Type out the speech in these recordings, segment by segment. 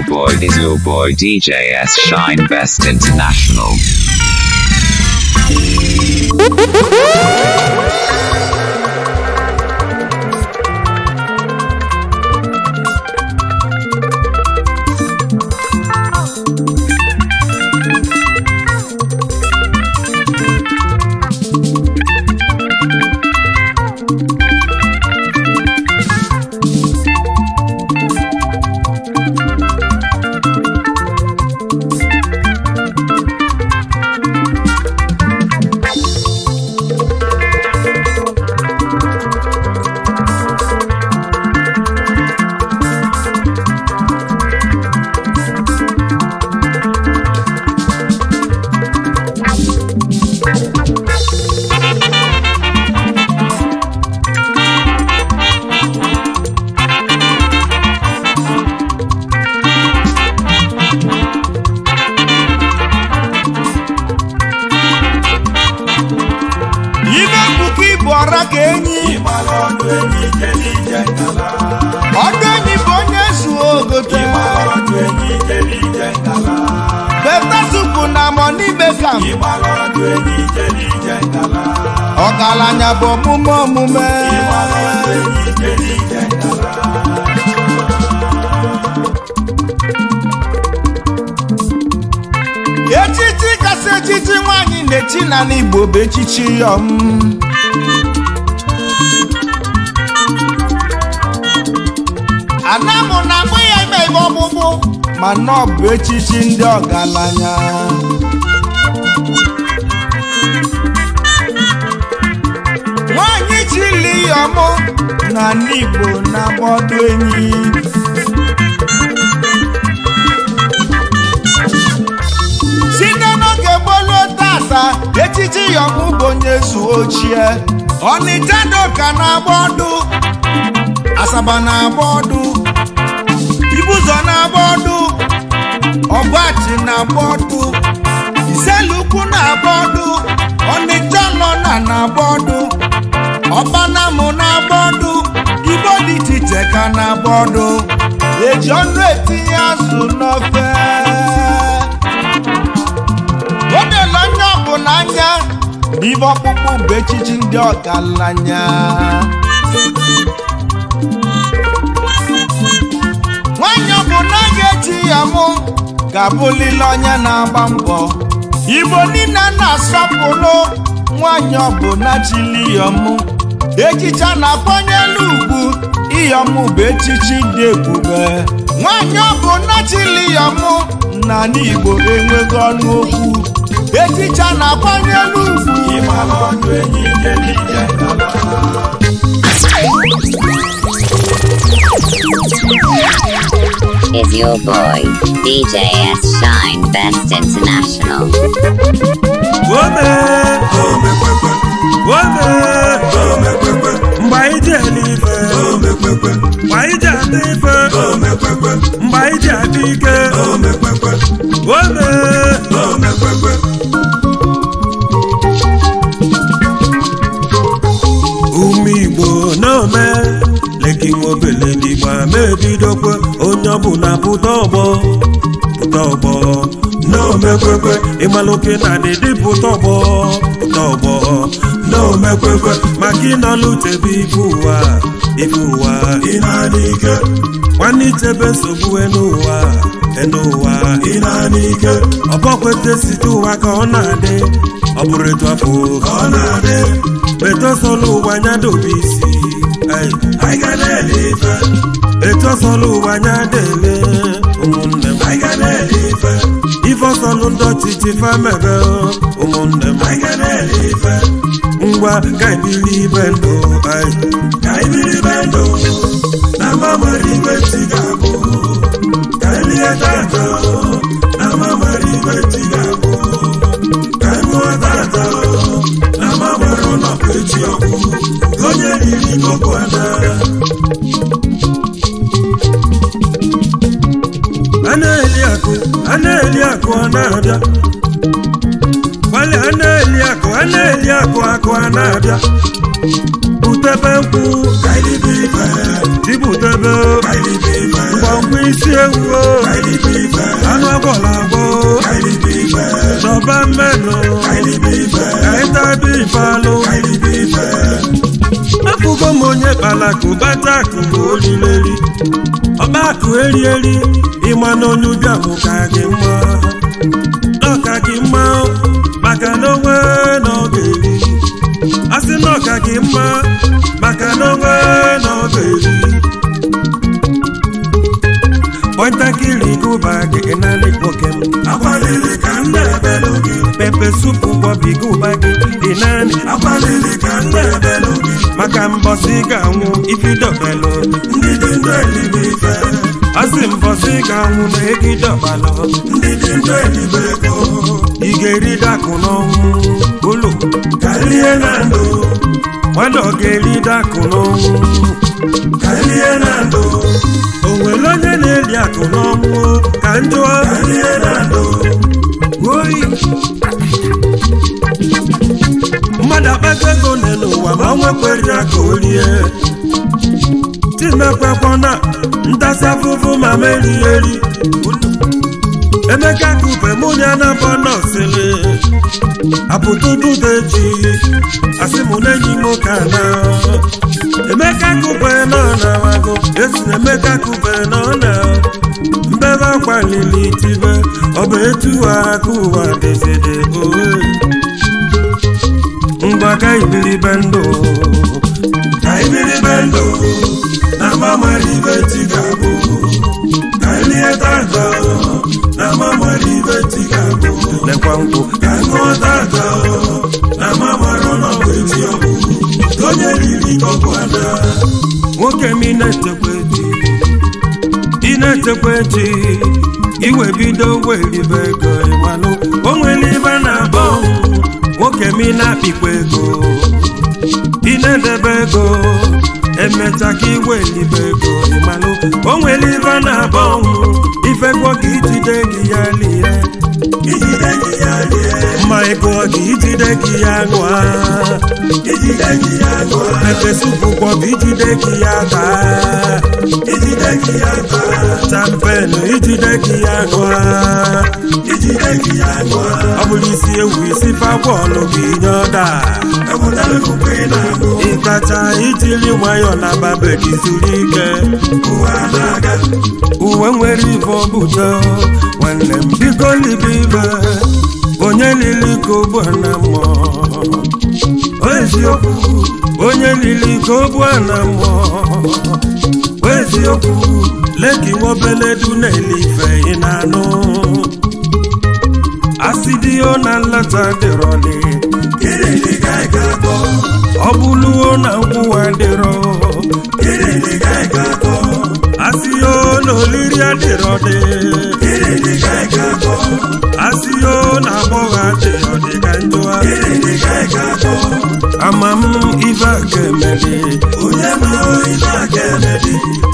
your boy DJ S Shine Best International. Ogalanya bo mume echichi kasị echichi nwanyị na-echi na n'Igbo bụ echichi yom anamụ na akpụ ya ime ibe ọgbụgbụ mana ọ bụ echichi ndị ọgaranya nwanyị chili yom na n'Igbo na-agbọdụ enyi site n'oge gboo tata echichi yom bụ onye zu ochie Ọnịcha Doka na-agba ọdụ Asaba na-agba ọdụ Ibụzọ na-agba ọdụ Ọgbachi na-agba ọdụ Iselukwu na-agba ọdụ Ọnịcha Lọna na-agba ọdụ Ọbanamụ na-agba ọdụ Igbo dị iche iche ka na-agba ọdụ eji ọnụ etinye azụ n'ofe o dela onye ọbụla anya n'ibe ọkpụkpụ bụ echichi ndị ọgaranya nwanyị ọbụla ga-eji ya mụ ga-abụlile onye na-agba mbọ Igbo niile na-asọpụrụ nwanyị ọbụla chili yọmụ echicha na-akwanyelu ugwu iyọmụ bụ echichi dị ebube nwanyị ọbụla chili yọmụ na n'Igbo enweghị ọnụ okwu echicha na-akwanyelu ugwu Is your boy DJ S Shine Best International. Umigbo no me leki obele digba mebidokwe onye ọbụla pụta ọgbọ no mekwekwe ịmaloke na dị pụta ọgbọ no mekwekwe maka ịnọlutebe ife ụwa ịna n'ike nwanne ichebe nsogbu n'ụwa ịna n'ike ọbọkwete site ụwa ka ọ na-adị ọ bụrụ etu afọ ka ọ na-adị betosolu ụwa anya dobe isi anyị ga na-ele ife betosolu ụwa anya dele ụmụnne m anyị ga na-ele ife ọsọlụ ndị ọchịchị famebe ụmụnne m anyị ga na-ele ife ngwa ka ibili ibe ndụ na mamari ibe chi ga-abụ ka ilie tata na mamari ibe chi ga-abụ ka ịmụọ tata na mamari ụlọkụ echi ọgwụ onye riri koko ada a na-eli akụ ọ na-abịa a na-eli akụ a na-abịa butebe nkwụ jibutebe ngwongwo igwe isi ewu anụ agwọla agwọ chọba mmenụ kaịtabi ifealụ afụgo m onye kpalakụ bata akụ bụ olileli ọba akụ eri ịma na onye ụbịa bụ ka gị mma n'ọka gị mma maka na onwe na ọ ga-eri asị n'ọka gị mma maka na onwe na ọ ga-eri pọntakịrị gụba gị naanị nwoke m agbalịrị ka m na-ebelụ gị pepe supu bọbi gụba gị dị naanị agbalịrị ka m na-ebelụ gị maka mbọsị ga-anwụ ifidọbelụ ndị dị ndụ elibe ife asị mbọsị ga-anwụ na egidọbalụ ndị dị ndụ elibe ego ị ga-eri dakụ n'ọnwụ ụlọ karịa na ndụ nwanne ọ ga-eri dakụ n'ọnwụ karịa na ndụ o nwere onye na-eli akụ n'ọnwụ ka njụọ karịa na ndụ oyi mmadụ akpago ego n'ụwa ma ọ nwekwere aka orie timekwekwana ntasị afụfụ ma merieri Emeka Kupe mụ ya na bọnọsịlị apụtụtụdeji asị mụ na-enyi m ka na Emeka Kupe nọ na wago esi na Emeka Kupe nọ na mbebe akwalili tibe ọ bụ etu aka ụwa dezede owe ngwa ka ibiribe ndụ na mamaribe tigabụ ka ilie tata na mamaribe tigabụ lekwa nkwụ ka ṅụọ tata na mamara n'ọbụ echi ọbụ onye riri kọkwana nwoke m ị na-etekwa echi iwe bido welibe ego ịmanụ o nwere ibe na-abọ nwoke m ị na-akpịkwa ego ị na-edebe ego emecha ka iwelibe ego ịmanụ o nwere ibe na-abọ ifekwo ka ijide gị ya lie ma ego gị ijide gị ya ṅụa efesupụkwọ bụ ijide gị ya taa champenu ijide gị ya ṅụa ọ bụrụ isi ewu isi fabọọlụ gị nye ọda ịkacha ijiri nwayọ na babe gị zuru ike uwe nwere ife ọbụta nwanne m biko libe ibe onye lili ka ogbu na mmụọ eziokwu onye lili ka ogbu na mmụọ eziokwu leki nwobeledu na-elife ị na-anụ asidio na nlata dịrọli ọ bụluo na nkwụwa dịrọ asio na oliri adịrọdị asio na agbọghọ adịrọdị ka njụa ama m ife aka emeli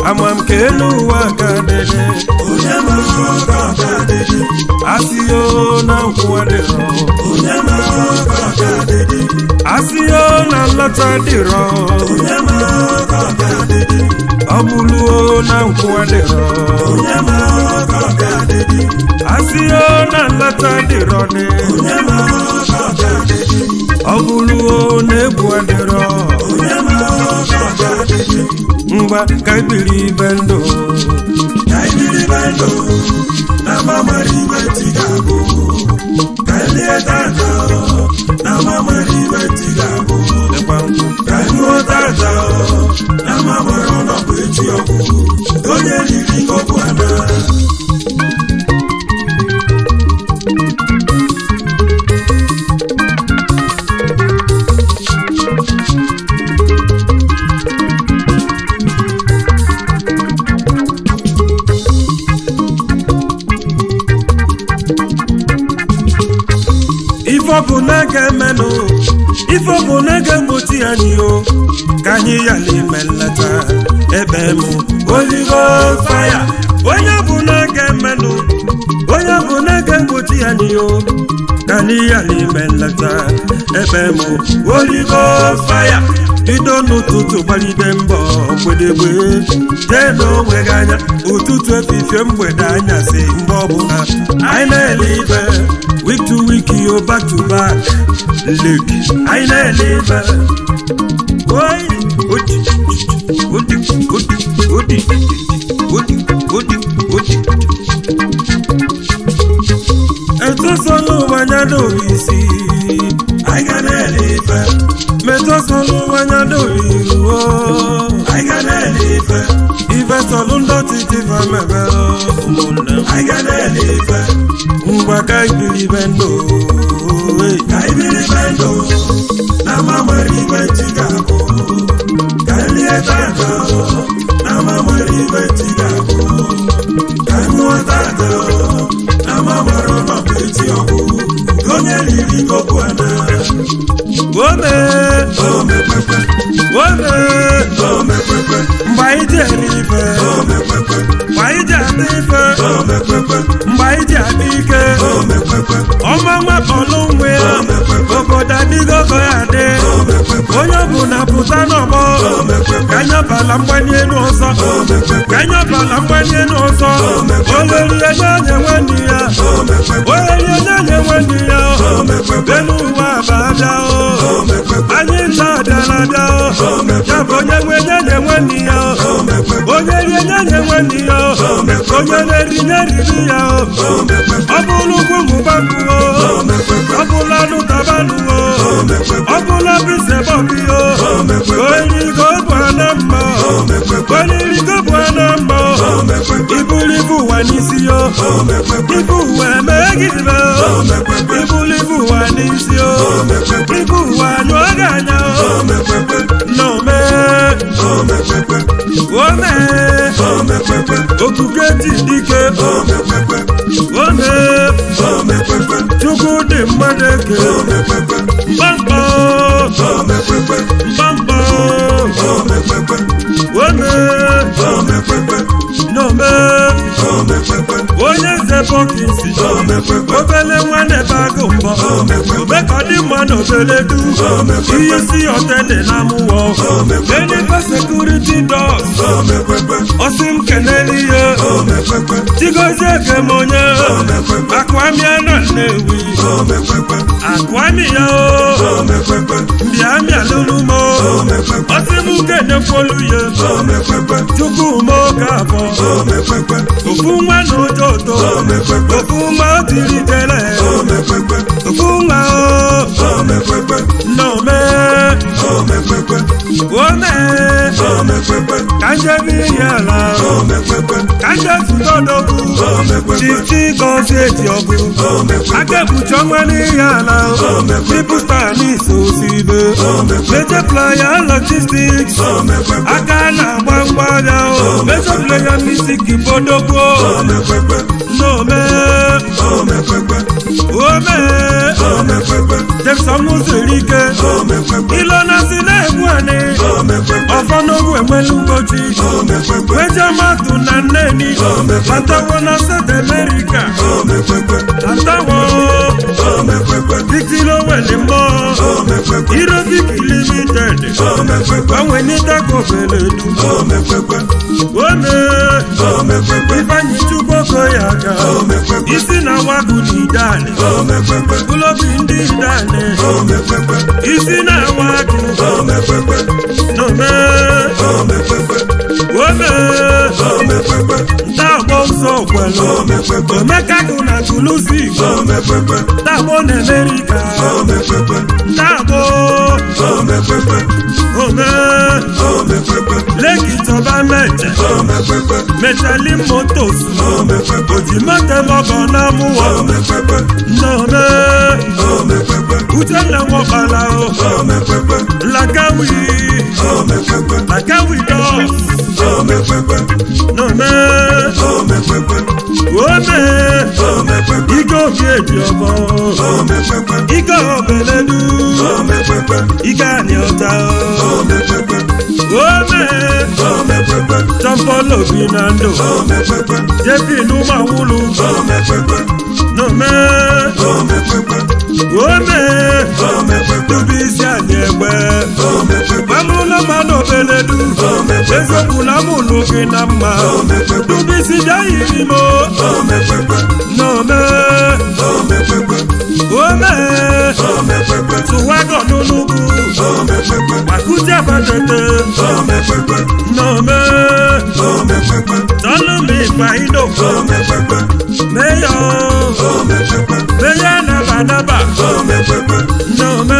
ama m ka elu ụwa ka dịdị asio na nkwụwa dịrọ asio na nlọta dịrọ ọ bụluo na nkwụwa dịrọ asio na nlọta dịrọ dị ọ bụluo na egwu adịrọ ngwa ka ibiri ibe ndụ na mamaribe tigabụ ka ilie tata na mamaribe tigabụ ka ṅụọ tata na mamara n'ọbụ echi ọbụ onye riri kọkwana ifeọbụ na-aga emenụ ifeọbụ na-aga egbochi anyị o ka anyị yala ime nleta ebe m oligo faya onye bụ na-aga emenụ onye bụ na-aga egbochi anyị o ka anyị yala ime nleta ebe m oligo faya bido n'ụtụtụ gbalide mbọ mgbedegbe jee n'onwe gị anya ụtụtụ efifie mgbede anyasị mgbe ọbụla anyị na-ele ibe week to week yo back to back leg anyị na-ele ibe etosolu wanya n'orisi anyị ga na-ele ibe metosolu wanya n'oriruo anyị ga na-ele ibe ife solu ndọtị jiva mebe ụmụnne anyị ga na-ele ibe ngwa ka ibiri be ndụ ka ibiri be ndụ na mamari ibe chi ga-abụ ka lie tata na mamari ibe chi ga-abụ ka ṅụọ tata na mamari ọnọdụ echi ọgwụ onye riri kokwu ana ome omekpekpe ome omekpekpe mgbe anyị ji eri ife omekpekpe mgbe anyị ji adị ife omekpekpe mgbe anyị ji adị ike omekpekpe ọma nwakpọlụ nwe ya obodo adịgogo ya adị onye ọbụla pụta n'ọgbọ ka anyabala mgbanye elu ọzọ ka anyabala mgbanye elu ọzọ oherie nye nwanne ya oherie nye nwanne ya elu ụwa abada anyị nta adala ada ya bụ onye nwe nye nwanne ya onye rie nye nwanne ya onye na-eri na-eriri ya ọ bụrụ ugwu mụbakụ ọ bụla nụtabanụ ọ bụla bisebọbi oyirigo bụ ana mma oyirigo bụ ana mma ibulu ibu ụwa n'isi yo ibu ụwa emegidebe ibulu ibu ụwa n'isi yo ibu ụwa nyụọ gị anya n'ome ome okuke ji dike ome chukwu dị mmadụ eke mbamba mbamba ome n'ome onye nze bọkisi obele nwanne bago mbọ obekọdị mma na obele du ihe si otele na amụwọ enife sekuriti dos osi m keneli ihe chigozie kem onye akwamia na Nnewi akwamia mbịamịa lulumo osi m kenekwolu ye chukwu moge abọ ofu nwa na ụjọ ụtọ ofu nwa o tiri tele ofu nwa n'ome ome ka njebe ihe ala ka nje zutodogwu chichi gozi eji ọgụ aka ekpuchi ọnwa n'ihe ala tripusta n'isi osibe meje playa logistics aka na-agba mgbada meje playa music bodogwo n'ome ome Jackson Muzerike Ilona si na-egwu anị ọfọ n'ogwu enwelu mgbochi wejamatu na nneni batawo na South America batawo dikilo wele mbọ Irobik Limited gbanwe n'itako beledu ome Ifeanyi Chukwuoko ya aka isi na wagu n'idane ulobi ndị idane isi na wagu n'ome ntaagbo nsọ kwelu omekagụ na Tulusi ntaagbo na Amerika ntaagbo Leki Tọba meche mechali motos oji mete lọgọ na mụwọ n'ome Uchenna nwọkpala Lagawi dos n'ome ome ike obi eji ọbọ ike obeledu ike anyị ọta ome Tampolo bi na ndụ jepi n'ụmụ awụlụ n'ome ome dubisi anyị egbe mamụlọ mmanụ obeledu eziokwu na mụlụ gị na mma dubisi bịa yiri m n'ome ome tụwago n'ugwu makuti abatete n'ome tọlụ m ịkpaino meyo naba n'ome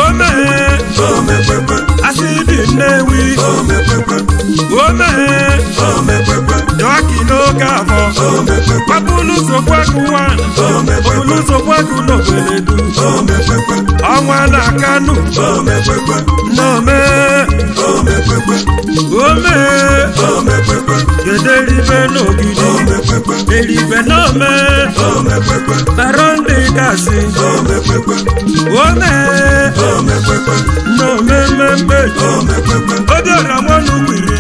ome asidi Nnewi ome dọkị n'oge afọ gbapụlụ sokwagu ọbụlụ sokwagu n'obeledu ọnwa na Kanu n'ome ome gederibe n'ogidi eribe n'ome barondi gasị ome n'ome mmemme obiọra nwanụ kwiri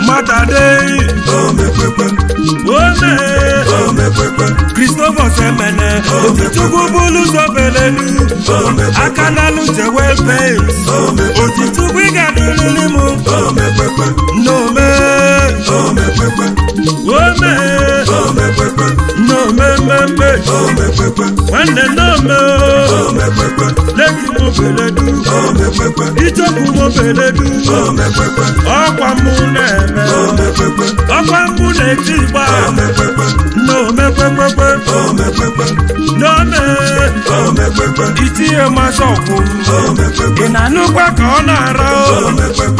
matadei ome Christopher Semene Otichukwu bụlụ zobelelu aka n'alụ jewel pens Otichukwu ịgadụlili mụ n'ome n'ome mmemme nwanne n'ome leki mobeledu ichokwu mobeledu ọkwa mụ na-eme ọkwa mụ na-eti igba n'ome kwekwekwe n'ome itinye mmasị ọkwụ ị na-anụkwa ka ọ na-ara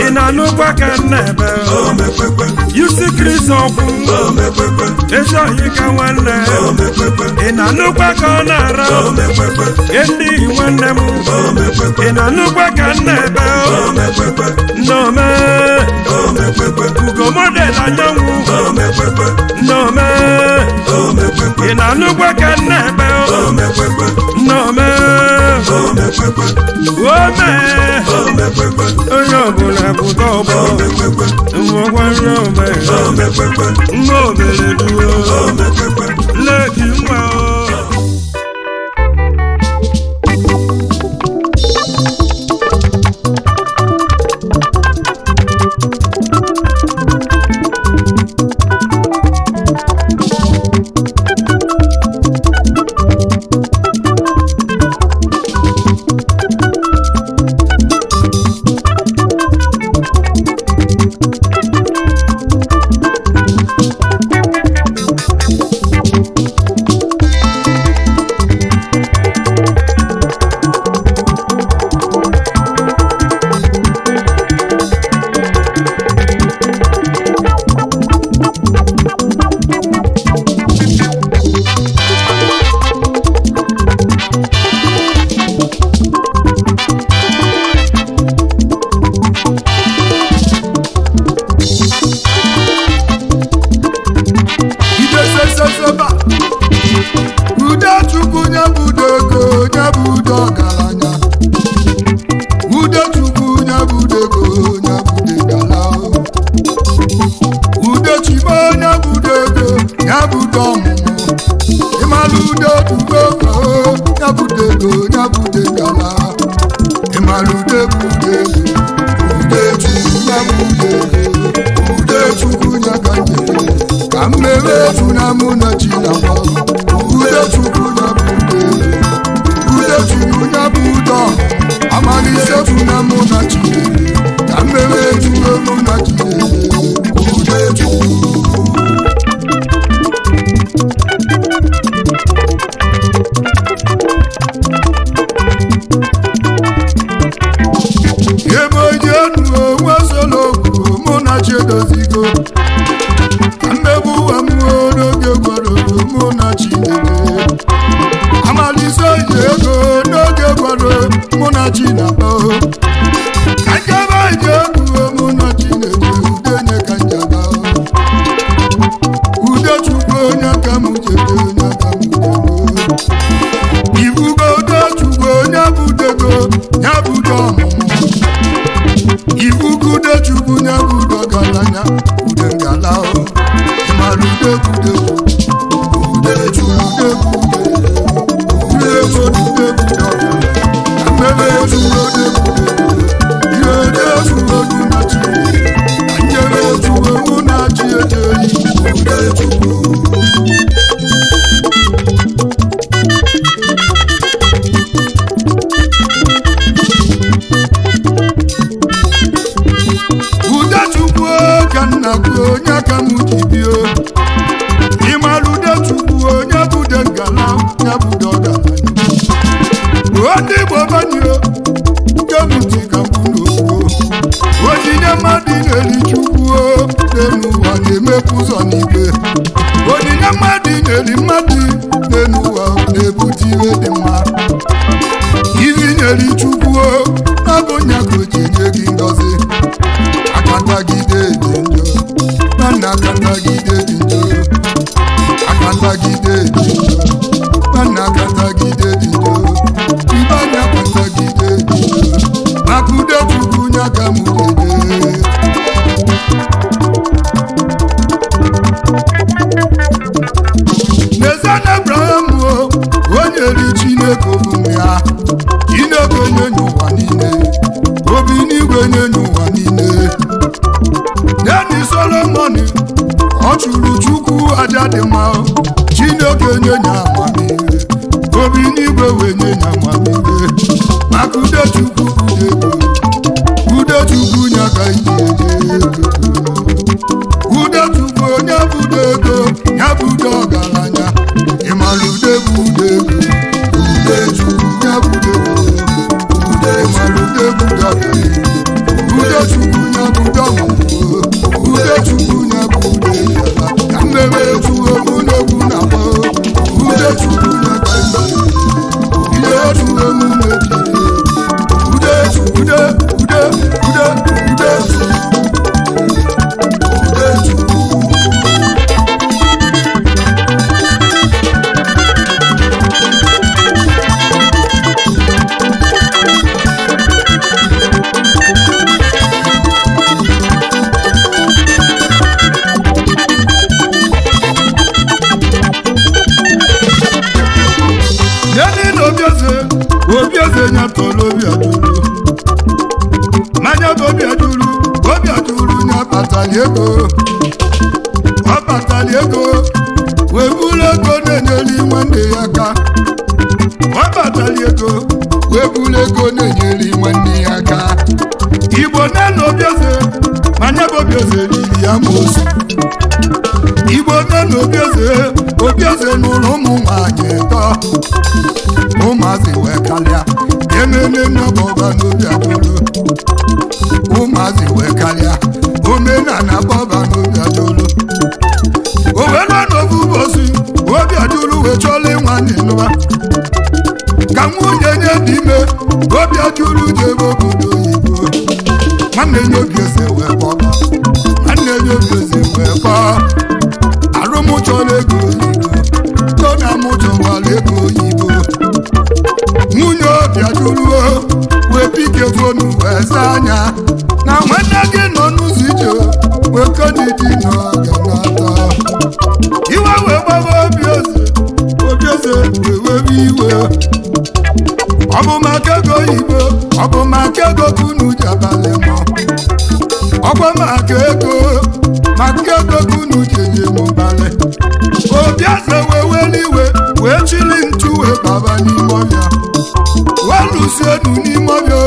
ị na-anụkwa ka nna-ebe yusi Chris ọkwụ ezi ohi ka nwanne ị na-anụkwa ka ọ na-ara ndị nwanne m ị na-anụkwa ka nna-ebe n'ome ugo model anyanwụ n'ome ị na-anụkwa ka nna-ebe n'ome ome onye ọbụla pụta ọgbọ nwekwa n'ome nwa obeleduo leki nwa Ude igwe nye n'ụwa niile Deni Solomon ọ chụrụ Chukwu aja dị mma Chineke nye nya amamihe obi n'igwe wee nye nya amamihe maka ude Chukwu ude Chukwu nya ka iji eje ude Chukwu onye bude ego ya bude ọgaranya ịmara ude bụ ude ego ude Chukwu ya bude ego ude ịmara ude bude ọgaranya ude Chukwu ya bude ọmụmụ ude Chukwu ya bude yala ka mmebe Chukwu mụ n'egwu na-akpọ ude Chukwu ya ka ihe Chukwu mụ na-ebi ude Chukwu ude ude ude ude Obieze nya tolo Obiaduru manya Obiaduru nya patali ego ọ patali ego wee buru ego na-enyeli nwanne ya aka ọ patali ego wee buru ego na-enyeli nwanne ya aka Igbo na Obieze manya Obieze lili ya mosu Igbo na Obieze n'ụlọ ụmụ nwaanyị tọ ụmụazị wee kalịa ememe nnabọba n'Obiaduru ụmụazị wee kalịa omenala bọba n'Obiaduru o wee nọ n'ofu ụbọchị Obiaduru wee chọla nwanne nụba ka nwunye nye dị ime Obiaduru jebe obodo oyibo nwanne nye Obieze wee kpọba nwanne nye Obieze wee kpọọ arụmụchọla ego oyibo tona mụchọwala ego oyibo nwunye Obiaduru wee pike fonu wee saa anya na nwanne gị nọ n'ụzọ ije wee kodidi n'ọganata iwe wee gbaba Obieze wee webe iwe ọ bụ maka ego oyibo ọ bụ maka ego kunu ji abalị mọ ọkwa maka ego kunu ji enye m balị Obieze wee weli iwe wee chili ntu wee baba n'ime ọbịa walụsienu n'ime ọbịa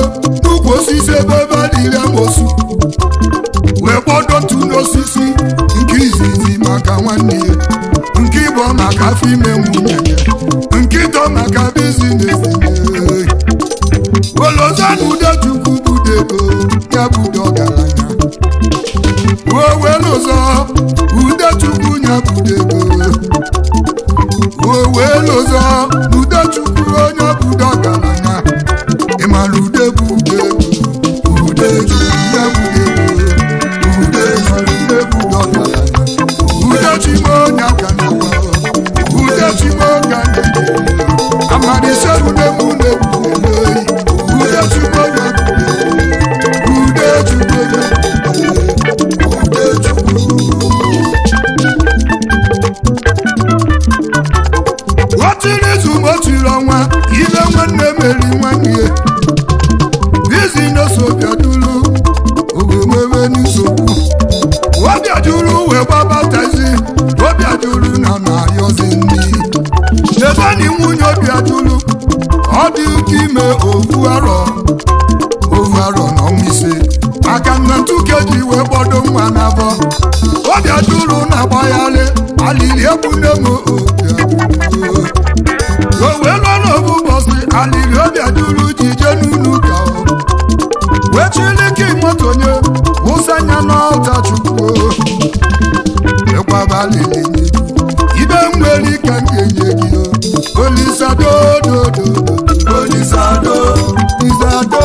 n'ukwu osisi ebe adịghị amosu wee kpọdo ntu n'osisi nke izizi maka nwanne ya nke ịbọ maka afọ ime nwunye ya nke ịtọ maka bizines welozanụ ude Chukwu bude ego ya bude ọgaranya welụzọ ude Chukwu ya bude ego welụzọ ude Chukwu onye bude ọgaranya ịmara ude bụ ude ude Chukwu ya bude ego ude ịmara ude bude ọgaranya ude Chimo onye aka n'ụwa ude Chimo ka na-eje amadịse ude mụ na-ebu ude Chukwu onye ude Chukwu ude Chukwu otiri izu otiri ọnwa ile nwanne meri nwanne ya bizines Obiaduru owemebe n'nsogbu Obiaduru wee gbabatazi Obiaduru na na-ayọzi nri nebeni nwunye Obiaduru ọ dị ụka ime ofu arọ n'ọnwa ise maka na ntukeji wee gbọdo nwa n'abọ Obiaduru na-agbagharị alili egbune m Obiaduru o wee lụọ n'ofu ụbọchị alili Obiaduru ji je n'ụlọ ụka wee chilike moto nye wụsanya n'ọta Chukwu ekwaba alili ibe nwere ike m ga-enye gị Olisado dodo Olisado Olisado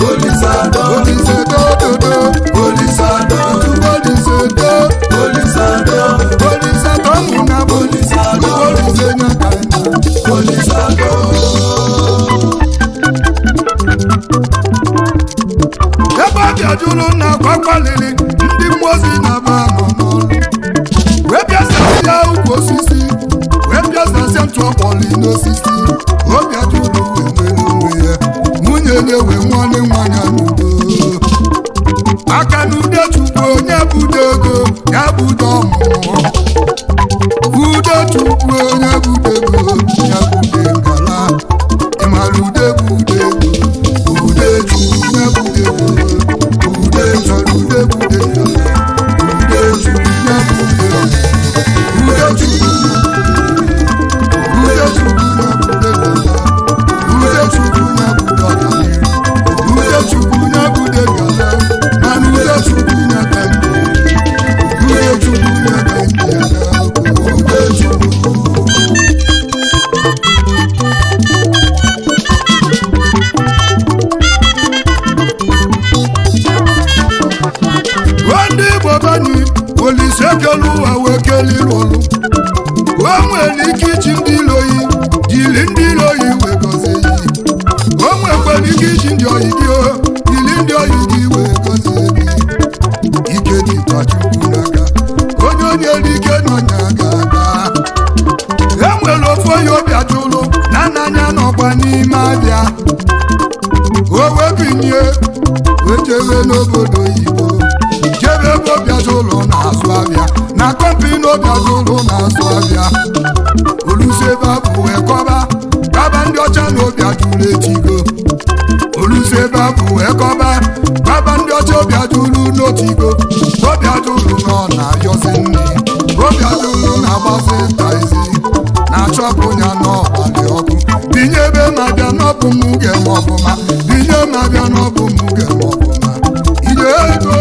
Olisado Olisado dodo Olisado Olisado Olisado Olisado muna Olisado Olisenya kana Olisado ebe Obiaduru na-agwakwaliri ndị mmụọ ozi na-aba nọ n'ọrụ wee bịasasịa ukwu osisi wee bịasasịa ntụ ọkpọli n'osisi Obiaduru wee nwere onwe ya nwunye nye wee nwanne nwanya n'udo bude ego ya bude ọmụmụ ude chukwu onye bude ego ya bude ngala ịmara ude bude ego ude chukwu ya bude ego ude chọrọ ude bude ego ude chukwu ya bude ego ude chukwu ude chukwu ya bude ego ude chukwu ya bude ọganihu ude chukwu ya bude ngala mana ude chukwu ya ka ndị ude chukwu ya ka ndị ya ude chukwu ndị Igbo bani Olise kelu ụwa wee keliri ụlụ o nwere ike iji ndị iloyi jiri ndị iloyi wee gọzie yi o nwekwara ike iji ndị oyi gị jiri ndị oyi gị wee gọzie gị ike dịkwa Chukwu n'aka onye ike n'ọnya ga-aga e nwere ofu onye obi ajụlụ na nnanya n'ọgba n'ime abịa o wee binye wee jebe n'obodo oyibo jebe ebe obiaja ụlọ na-azụ abịa na kọmpini obiaja ụlọ na-azụ abịa Olusebe abụ wee kọba ndị ọcha na obiaja ụlọ etigo Olusebe abụ wee kọba ndị ọcha obiaja ụlọ n'otigo obiaja ụlọ nọ na-ayọzi nne obiaja ụlọ na-agbazi taizi na-achọpụ ya n'ọbalị ọkụ binye ebe ma bịa n'ọbụ m ga-eme ọfụma binye ma bịa n'ọbụ m ga-eme ọfụma ego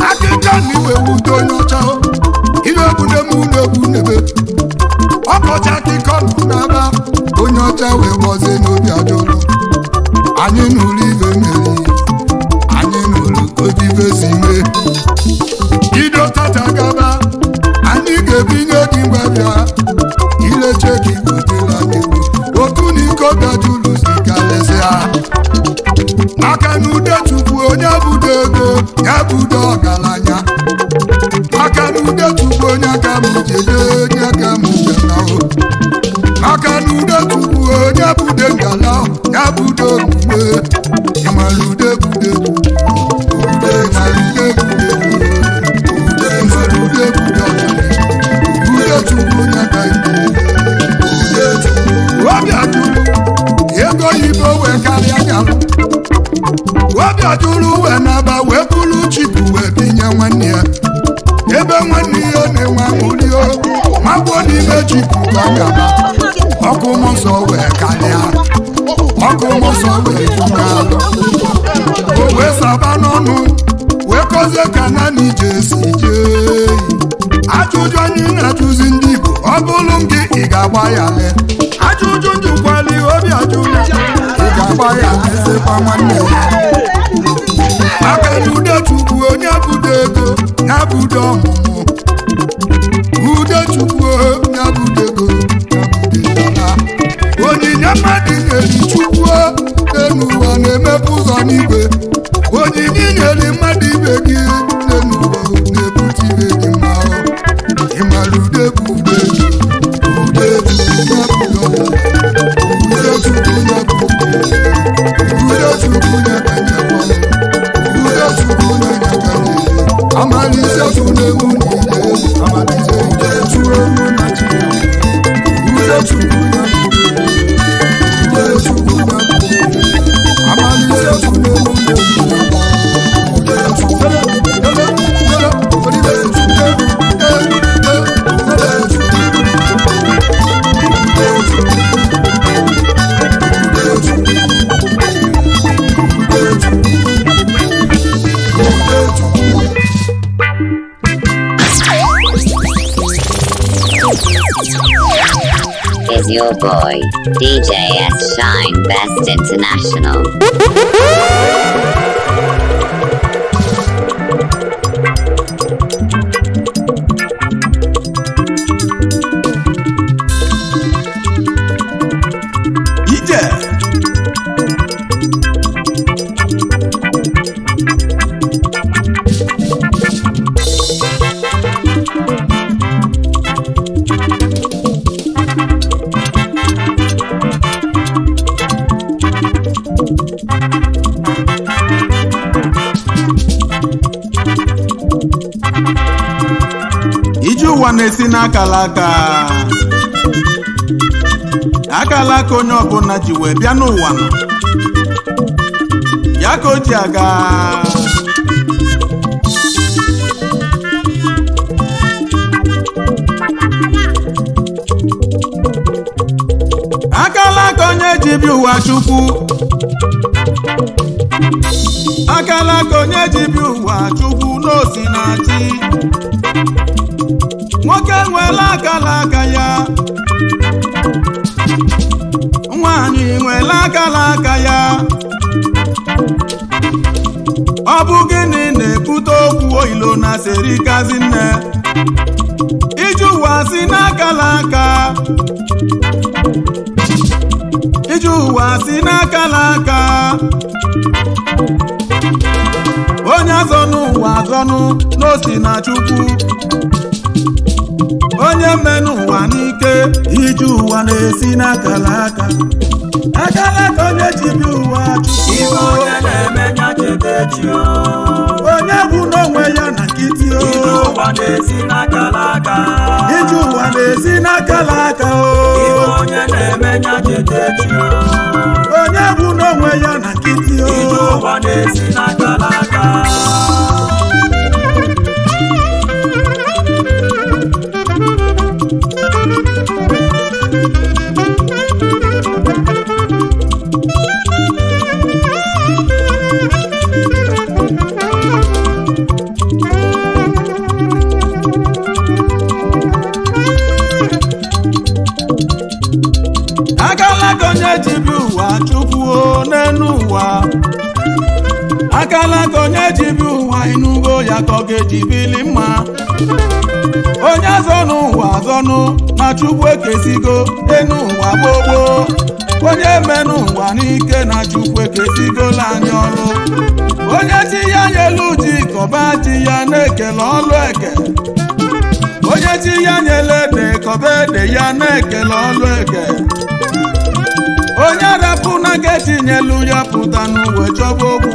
akịka na iwe wudo onye ọcha iwe egbune m ụlọ egwu n'ebe ọkọcha akịkọ nọ n'aba onye ọcha wee gọzie n'obi ajụlụ anyị n'ụlọ ibe mmeri anyị n'ụlọ obi ibe si mee ido tata gaba anyị ga-ebinye gị ngwa bịa ileche ka igotela n'egwu otu na iko bịajụlụ si karịsịa maka na ude chukwu onye bude ego ya bude ọgaranya maka na ude chukwu onye aka m jede onye aka m jenahụ maka na ude chukwu onye bude ngala ya bude omume ịmara ude bude ude mara ude bude ude mara ude bude ọganihu ude chukwu onye aka ide ude chukwu obi ajụrụ ego yibo wee karịa nyalụ obi ajụrụ wee naba wee bụrụ chipu wee binye nwanne ya ebe nwanne ya na-enwe aṅụrio magbuo n'ime chipu ka gaba ọkụ mmụọ wee karịa ọkụ mmụọ wee juga o wee saba n'ọnụ wee kọzie ka na n'ije si jee ajụjụ anyị na-ajụzi ndị Igbo ọ bụrụ gị ị ga-agba ya le ajụjụ njụkwali obi ajụrụ ị ga-agba ya lesekwa nwanne ya maka na ude chukwu onye bude ego ya bude ọmụmụ ude chukwu ya bude ego ya bude dala onyinye mmadụ nyeri chukwu n'elu ụwa na-emepe ụzọ n'igwe onyinye nyeri mmadụ ibe gị n'elu ụwa na-ebute ibe gị mma ịmara ude bụ ude ude ya bude ude chukwu ya bude ude chukwu ya ka nyekwa amalise funemu niile amalise ude chukwu na chukwu ude chukwu na ude chukwu na amalise funemu niile ude chukwu Is your boy, DJ S Shine Best International. ụwa na-esi n'akala aka akala aka onye ọbụla ji wee bịa n'ụwa nọ ya ka o ji aga akala aka onye ji bịa ụwa Chukwu akala aka onye ji bịa ụwa Chukwu n'osi na chi nwoke nwere akala aka ya nwaanyị nwere akala aka ya ọ bụ gịnị na-ebute okwu oilo na serikazi nne iji ụwa si n'akala aka iji ụwa si n'akala aka onye azọnụ ụwa azọnụ n'osi na Chukwu onye mmenụ ụwa n'ike iji ụwa na-esi n'akala aka akala aka onye ji bịa ụwa Chukwu onye na-emenya chetechi onye bụ n'onwe ya na nkịtị iji ụwa na-esi n'akala aka iji ụwa na-esi n'akala aka onye na-emenya chetechi onye bụ n'onwe ya na nkịtị iji ụwa na-esi n'akala aka akala aka onye ji bịa ụwa Chukwu n'elu ụwa akala aka onye ji bịa ụwa ịnụgo ya ka ọ ga-eji bili mma onye azọnụ ụwa azọnụ na Chukwu ekesigo enu ụwa gbogbo onye menụ ụwa n'ike na Chukwu ekesigola anyị ọrụ onye chi ya nyelu ji kọba ji ya na-ekele ọlụ eke onye chi ya nyele ede kọba ede ya na-ekele ọlụ eke onye rapụ na ga-etinyelu ya pụta n'uwe chọba okwu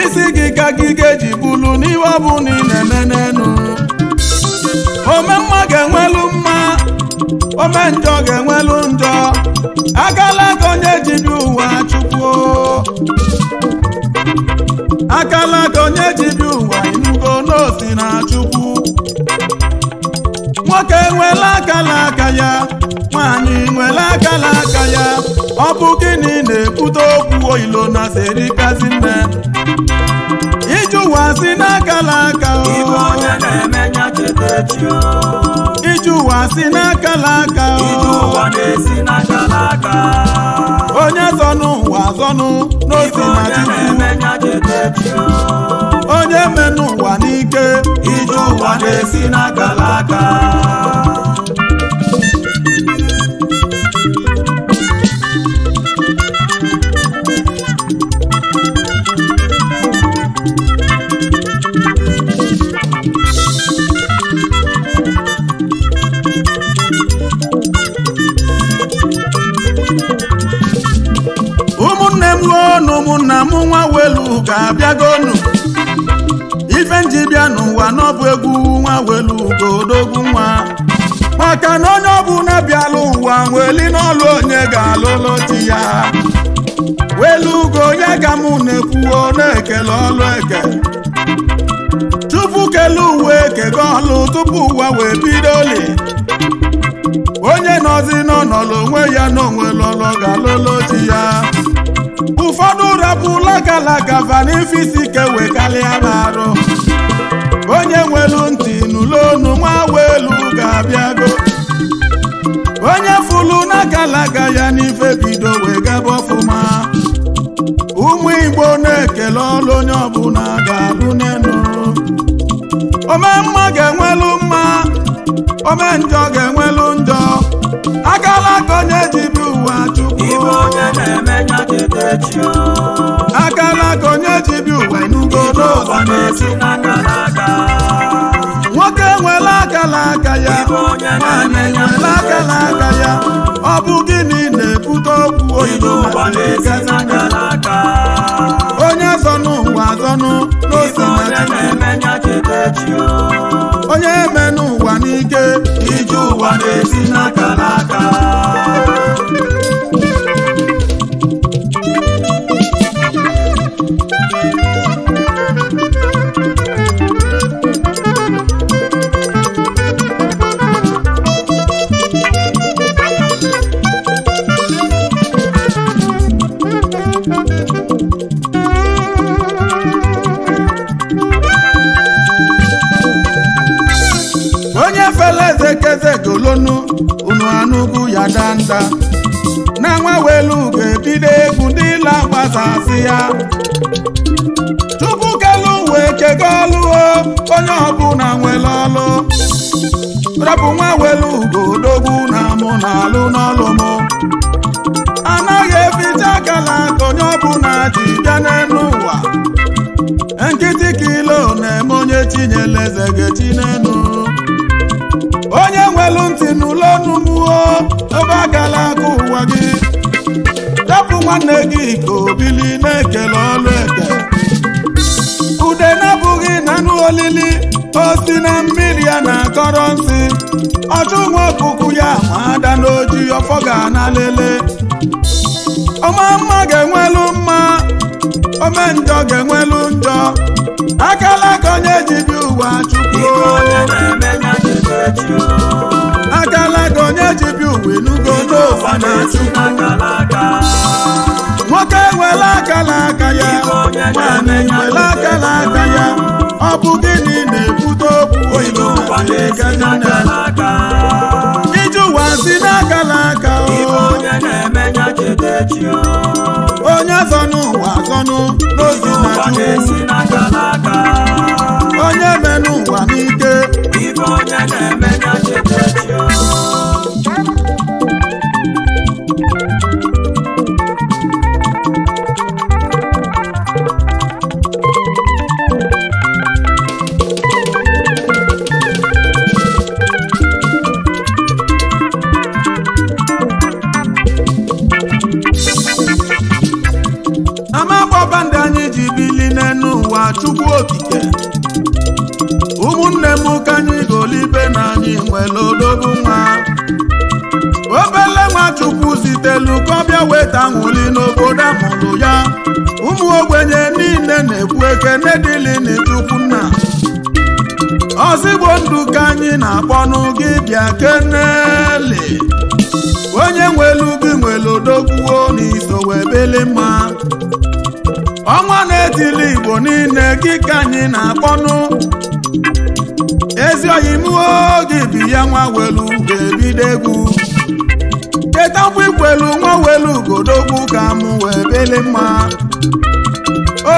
isi gị ka gị ga-eji bulu n'iwe ọ bụ na ị na-eme n'enu ome mma ga-enwelu mma ome njọ ga-enwelu njọ akala aka onye ji bịa ụwa Chukwu akala aka onye ji bịa ụwa ịnụgo n'osi na Chukwu nwoke nwere akala aka ya nwaanyị nwere akala aka ya ọ bụ gịnị na-ebute okwu oilo na serikazi nne iji ụwa si n'akala aka iji ụwa si n'akala aka onye zọnụ ụwa zọnụ n'osi na Chukwu onye menụ ụwa n'ike iji ụwa na-esi n'akala aka ụmụnne m na ụmụnna m nwa welu ga-abịagonu ife nji bịa n'ụwa n'ọbụ egwu nwa welu godogwu nwa maka na onye ọbụla bịala ụwa nweli n'ọlụ onye ga-alụlụ di ya welu ugo ya ga mụ na-ekwuo na-ekele ọlụ eke tupu kele uwe ekego ọlụ tupu ụwa wee bidoli onye nọzi n'ọnọlụ onwe ya n'onwe lọlọ ga-alụlụ di ya ụfọdụ rapụla galagava n'ifisi ike wekalịa n'arụ onye nwelu ntị n'ụlọonu nwa welu ga-abịago onye fụlụ na galaga ya n'ife bido wee gaba ọfụma ụmụ Igbo na-ekele ọlụ onye ọbụla ga-abụ n'enu ome mma ga-enwelu mma ome njọ ga-enwelu njọ akala aka onye ji bịa ụwa Chukwu akala aka onye ji bịa ụwa ịnụgo n'ụwa na-esi nwoke nwere akala aka ya nwaanyị nwere akala aka ya ọ bụ gịnị na-ebute okwu oyibo onye zọnụ ụwa azọnụ n'osi na Chukwu onye menụ na-esi n'aka n'aka. Onye fele ezekeze golonu unu anụgụ ya danda na nwa welu ga-ebido egwu ndị la gbasasị ya. Chukwu kelu wee kego ọlụ onye ọbụla nwere ọlụ. Rapụ nwa welu godogwu na mụ na alụ n'ọlụ mụ. Anaghị eficha akala ka onye ọbụla ji bịa n'elu ụwa. Nkịtị kilo na-eme onye chinyere eze ga-echi n'elu. Onye nwelu ntị n'ụlọ n'ugbo ebe agala aka ụwa gị. Rapụ nwanne gị ka obili na-ekele ọlụ eke. Ude na-abụghị na anụ olili osi na mmiri ya na-akọrọ nsị. Ọchụ nwa ọkụkụ ya ma ada n'oji ọfọ ga na lele. Ọma mma ga-enwelu mma, ome njọ ga-enwelu njọ. Akala ka onye ji bi ụwa Chukwu. Akala ka onye ji bi ụwa enugo n'ụwa na Chukwu. Nwoke nwere akala aka ya, nwanyị nwere akala aka ya. Ọ bụ gịnị na-ebute okwu oyibo iji ụwa si n'akala aka onye zọnụ ụwa zọnụ n'ozi na Chukwu. Onye menụ ụwa n'ike Amagba anyị ji bili n'enu ụwa Chukwu okike. Ụmụnne m ka anyị golibe na anyị nwere odogwu nwa. Obele nwa Chukwu zitelu ka ọ bịa weta nwụli n'obodo amụrụ ya. Ụmụ ogbenye niile na-ekwu ekene dịlị n'Chukwu nna. Ozigbo ndụ ka anyị na-akpọnụ gị bịa keneli. Onye nwelu gị nwere odogwuo n'iso wee bele mma. Ọnwa na-etili Igbo niile gị ka anyị na-akpọnụ. Ezi oyimuo gị bi ya nwa welu ga-ebido egwu. Cheta mgbe ikwelu nwa welu godogwu ka mụ wee bele mma.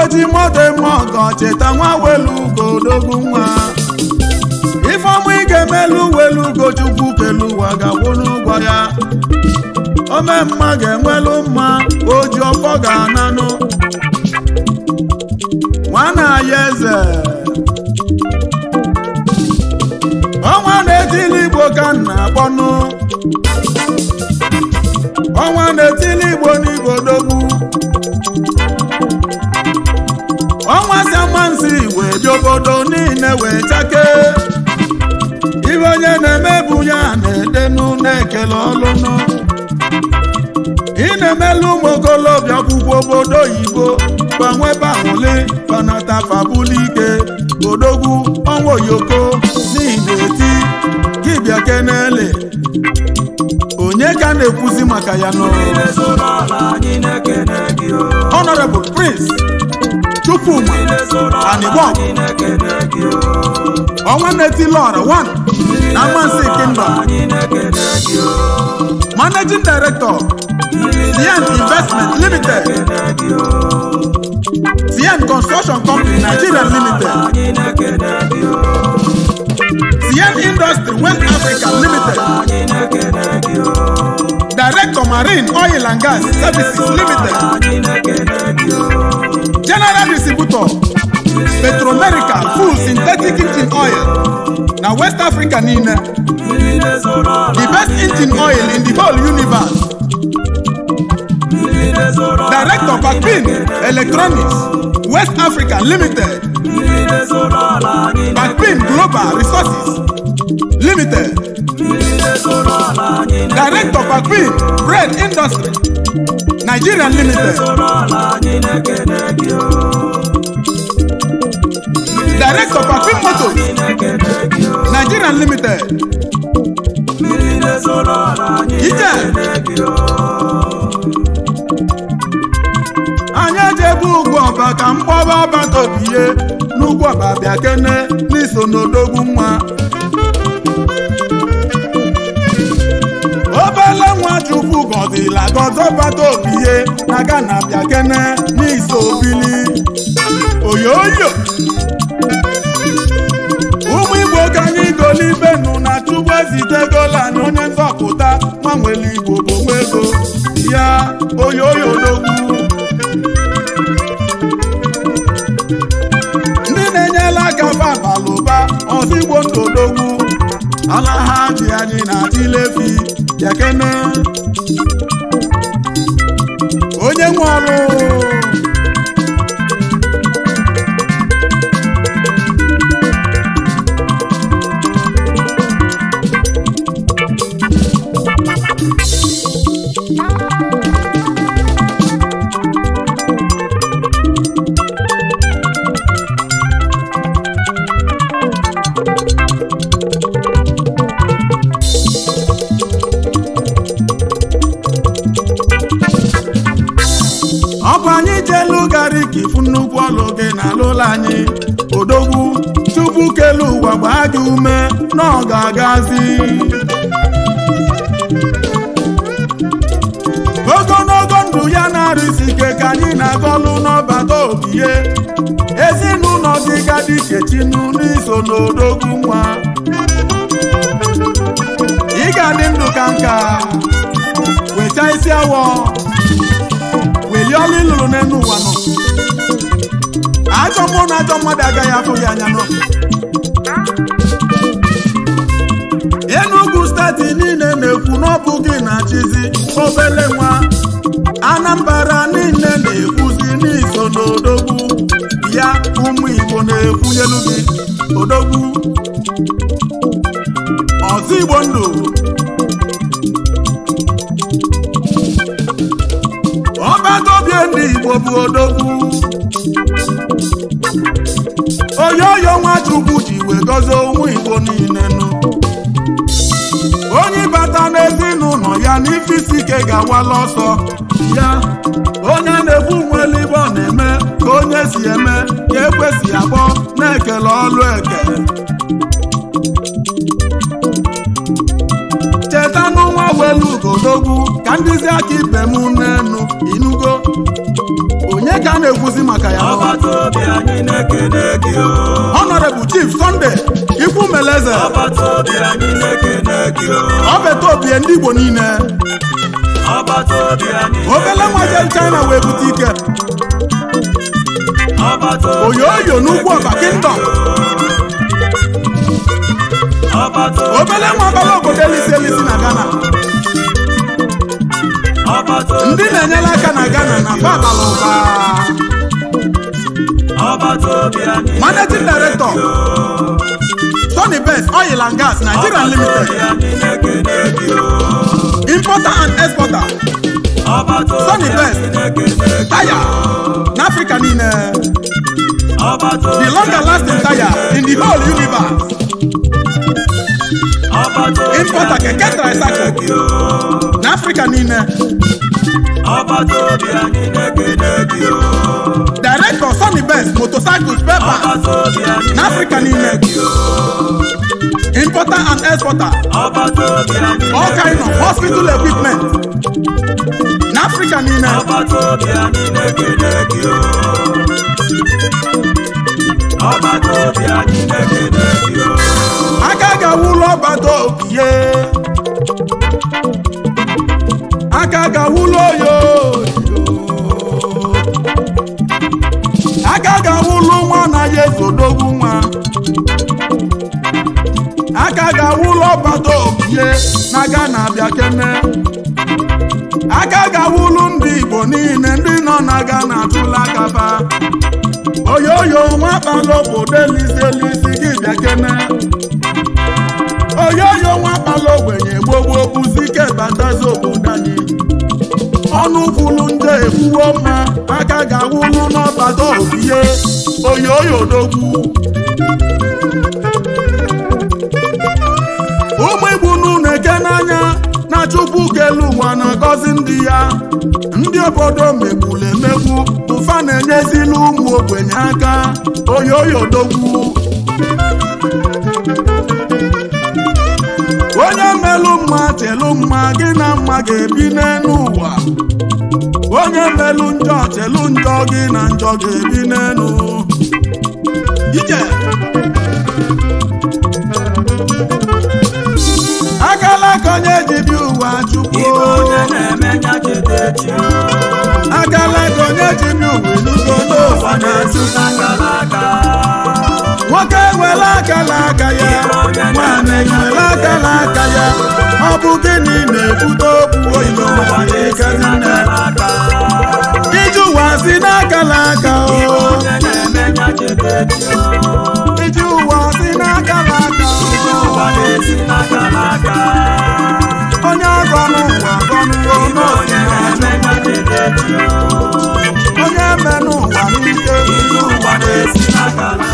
Oji moto eme ọgọ cheta nwa welu godogwu nwa. Ifeọmụ ị ga-emelu welu Chukwu kelu ụwa ga-akwụ n'ụgwọ ya. Ome mma ga-enwelu mma, oji ọfọ ga-ananụ. Nwana ya eze ọnwa na-etili Igbo ka nna akpọnụ. Ọnwa na-etili Igbo n'Igbo dogbu. Ọnwa si amansi wee dị obodo niile wee chake. Ibe onye na-emebu ya na-edenu na-ekele ọlụnụ. Ị na-emelu ụmụ okolobịa akwụkwọ obodo oyibo gbanwe banwụli banata fabulike odogwu ọnwa oyoko n'ihi na-eti gịbịa kenele. Onye ka na-ekwuzi maka ya Honorable Prince Chukwuma Anibok ọnwa na-eti Lọra 1 na Amansi Kingdom. Managing Director Sian Investment Limited, Sian Construction Company Nigeria Limited, Sian Industry West Africa Limited, Director Marine Oil and Gas Services Limited, General Distributor Petromerica Full Synthetic Engine Oil na West Africa niile. The best engine oil in the whole universe. Director Bakpin Electronics West Africa Limited, Bakpin Global Resources Limited, Director Papin Bread Industry Nigerian Limited. Director Papin Motors Nigerian Limited. Ije anyị ejebu ugwu ọba ka mkpọba ọbata obiye n'ugwu ọba bịa kene n'iso n'odogwu nwa obele nwa Chukwu gọzila gọzọ ọbata obiye na Ghana bịa kene n'iso obili oyoyo ụmụ Igbo ka anyị golibenu na Chukwu ezitegola anyị onye nzọpụta nwa nwere Igbo bụ nwego ya oyoyo odogwu ndị na-enyela aka babalụba ozigbo ndodogwu ala ha ji anyị na Tilefi yakene onye nwe ọrụ ifu nnukwu ọlụ gị na alụla anyị odogwu Chukwu kelu ụwa gbaa gị ume na ọ ga-agazi ogologo ndụ ya na-arụsi ike ka anyị na-agọlụ n'ọbata obiye ezinụlọ gị gadị kechinu n'iso n'odogwu nwa ị ga-adị ndụ ka nka weta isi awọ weli ọlụ ịlụrụ n'elu ụwa nọ ajọ mmụọ na ajọ mmadụ agaghị afụ ya anya nọ Enugu steeti niile na-ekwu n'ọbụ gị na chizi obele nwa Anambra niile na-ekwuzi n'iso n'odogwu ya ụmụ Igbo na-ekwunyelu gị odogwu Ozigbo ndụ ọbagobie ndị Igbo bụ odogwu oyoyo nwa Chukwu ji wee gọzie ụmụ Igbo niile nụ onye bata n'ezinụlọ ya n'ife isi ike ga-awala ọsọ ya onye na-ekwu nwere ibe ọ na-eme ka onye si eme ka ekwesị akpọ na-ekele ọlụ eke cheta n'ụwa welu ugodogwu ka ndịzi aka ibe m n'enu inugo onye ka na-ekwuzi maka ya Honorable Chief Sunday Ikwu Meleze Obetobie ndị Igbo niile obele nwaje China wee bute ike oyoyo n'ugwu ọba Kingdom obele nwa bala obodo elisi na Ghana ndị na-enyere aka na Ghana na babala ụba Managing Director Sunny Best Oil and Gas Nigeria Limited Importer and Exporter Sunny Best Tire n'Africa niile the longer lasting tire in the whole universe Importer keke tricycle n'Africa niile Director Sunny Best Motorcycles Paper n'Africa niile Importer and Exporter all kind of hospital equipment n'Africa niile aka ga-awụlọ ọbata obiye aka ga-awụlọ oyo aka ga-awụlọ nwa na ya ezodogwu nwa aka ga-awụlọ ọbata obiye na Ghana bịa kene aka ga-awụlụ ndị Igbo niile ndị nọ na Ghana atụla akaba oyoyo nwa kpala obodo elisi gị bịa kene oyoyo nwa kpala ogbenye gbogbo buzike batazi obodo anyị ọnụ kwulu ndị ekwuo mma aka ga-awụlụ n'ọbata obiye oyoyo dogwu ụmụ igbo n'ụlọ eke n'anya na chukwu kelu ụwa na-agọzi ndị ya ndị obodo megburu emegbu ụfa na-enyezili ụmụ ogbenye aka oyoyo dogwu onye melụ mma chelu mma gị na mma ga-ebi n'elu ụwa onye melụ njọ chelu njọ gị na njọ ga-ebi n'elu ije akala ka onye ji bi ụwa chukwu akala ka onye ji bi ụwa elugo n'ụwa na-achụ nwoke nwere akala aka ya nwaanyị nwere akala aka ya ọ bụ gịnị na-ebute okwu oyibo iji ụwa si n'akala aka iji ụwa si n'akala aka onye agọnụ ụwa agọnụ onye menụ ụwa n'ike ụwa na-esi n'akala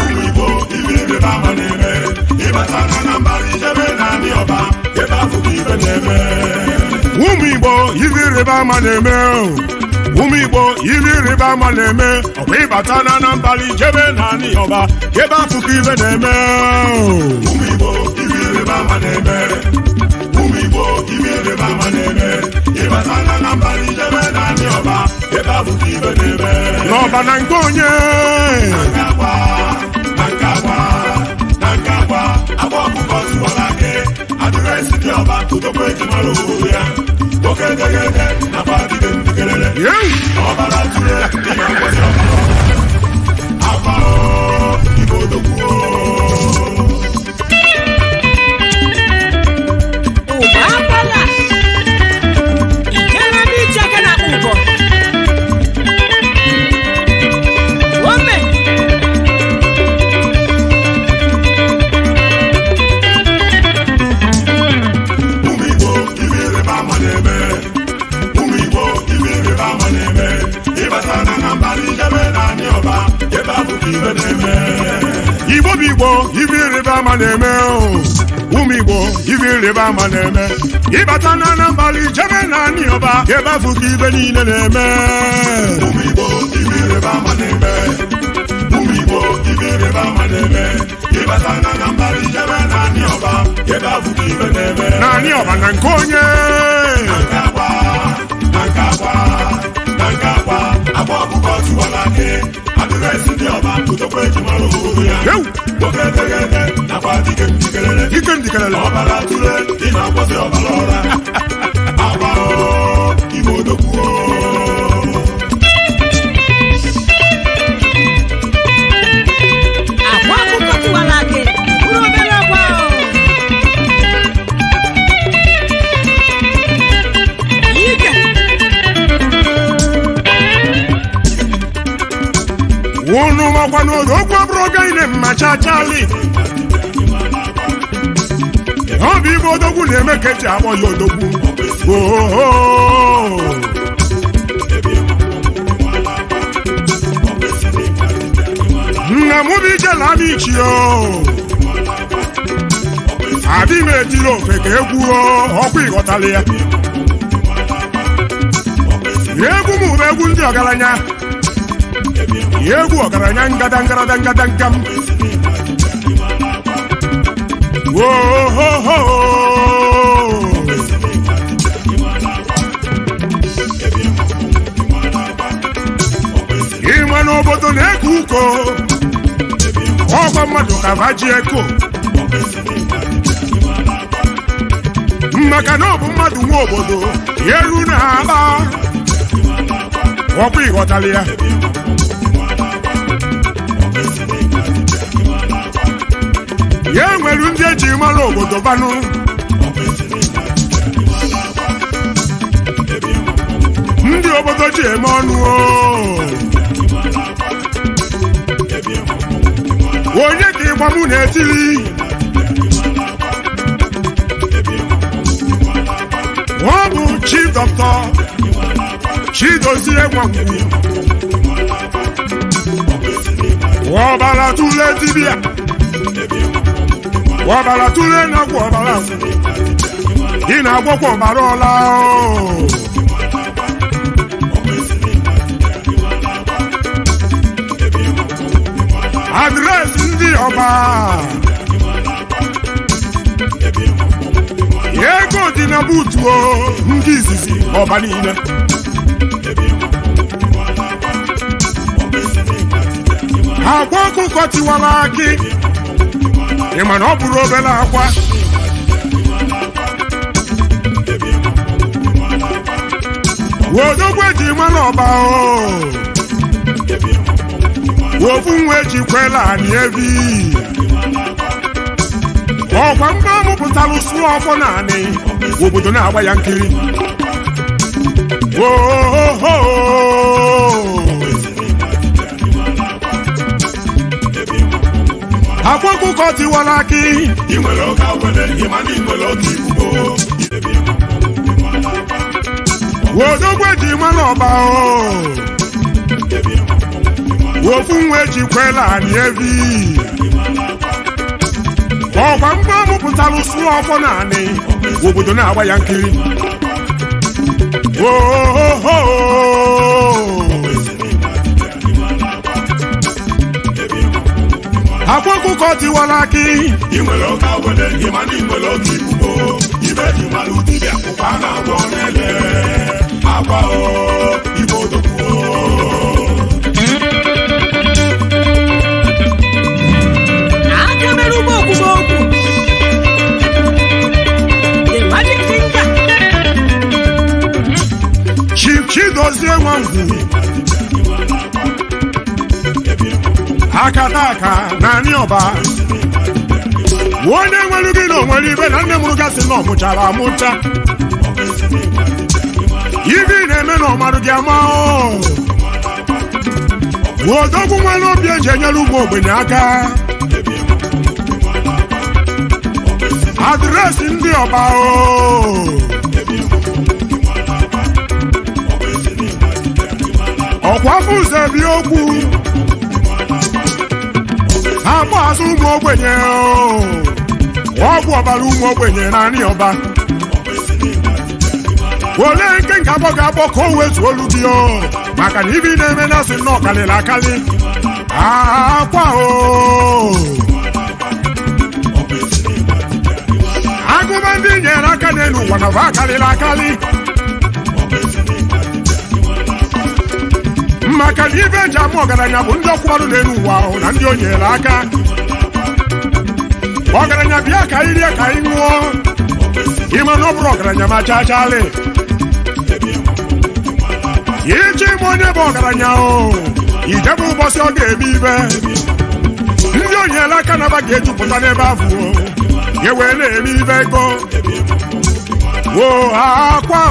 ụmụ Igbo ibe ịrịba ama na-eme ụmụ Igbo ibe ịrịba ama na-eme ọkwa ịbata na Anambra ijebe naanị ọba ebe akụkọ ibe na-eme ụmụ Igbo ibe ịrịba ama na-eme ụmụ Igbo ibe ịrịba ama na-eme ịbata na Anambra ijebe naanị ọba ebe akụkọ ibe na-eme n'ọba na nke onye agba ọkụkọ tụwara gị adịrịsị dị ọba tụdokwa ejimara obodo ya oke degede nakwa dịde ndikelele ọbara tụrụ dị na ngwọzi ọbara agba Igbo dokwuo Igbo bụ Igbo ibe ịrịba ama na-eme ụmụ Igbo ibe ịrịba ama na-eme ịbata na Anambra ijebe naanị ọba ebe afụ ka ibe niile na-eme ụmụ Igbo ibe ịrịba ama na-eme ụmụ Igbo ibe ịrịba ama na-eme ịbata na Anambra ijebe naanị ọba ebe afụ ka ibe na-eme naanị ọba na nke onye na nke agba agba ọkụkọ tụwara gị adịrịsị dị ọba tụdokwa ejimara obodo ya oke degede nakwa dike ndikelele ọbara tụle dị na ngwọzi ọbara ọra agba Igbo dokwuo agba ọkụkọ tụwara gị bụrụ obere ọgba unu makwa n'oge okwu abụrụ oge ine mmacha chali ọ bụ Igbo odogwu na-eme ka eji akpọ ya odogwu nna m bụ ijela ama ichio adị m etiri ofe ka egwu ọkwa ịghọtala ya egwu m bụ egwu ndị ọgaranya egwu ọgaranya ngam ịma n'obodo na-eke uko ọgwa mmadụ ka vaji eko maka na ọ bụ mmadụ nwe obodo ya eru na akpa ọkwa ịghọtala ya ya nwere ndị eji mara obodo banụ ndị obodo ji eme ọnụ onye ka ịgba mụ na-etili Dr. Chidozie Nwangwu ọbara tụle dibịa ọbara tụle na-agwọ ọbara ị na-agwọkwa ọbara ọla adreesị ndị ọba ego dị na butuo ndị izizi ọba niile akwa ọkụkọ tiwara akị ịma na ọ bụrụ obere akwa wodogwu eji mara ọba ofu nwa eji kwela anyị ebi ọkwa mgbe amụpụtara sụọ ọfọ naanị obodo na-agba ya nkiri akwa ọkụkọ tiwara akị wodogwu eji mara ọba ofu nwa eji kwela anyị ebi ọkwa mgbe amụpụtara sụọ ọfọ naanị obodo na-agba ya nkiri akwa ọkụkọ tiwara akị aka mere ugbo okwugbo okwu the magic finger Chief Chidozie Nwangwu akataka naanị ọba onye nwere gị na onwere ibe na nne mụrụ gasị na ọmụchara amụcha ibe ị na-eme na ọmarụ gị ama odogwu nwere obi eji enyere ụmụ ogbenye aka adreesị ndị ọba ọkwa afọ ụzọ ebi okwu agba azụ ụmụ ogbenye ọgwụ ọbara ụmụ ogbenye naanị ọba ole nke ga-agbọ ga-agbọ ka o wezuo olu gị maka na ibe ị na-eme na asị nnọọ karịrị akarị akwa agụba ndị nyere aka n'elu ụwa na va karịrị akarị maka na ibe eji ama ọgaranya bụ ndị ọkwụrụ n'elu ụwa na ndị o nyere aka ọgaranya bịa ka anyị rie ka anyị ṅụọ ịma na ọ bụrụ ọgaranya ma chachalị iji ime onye bụ ọgaranya ijebe ụbọchị ọ ga-eme ibe ndị o nyere aka naba ga-ejupụta n'ebe ahụ ya wee na-eme ibe ego akwa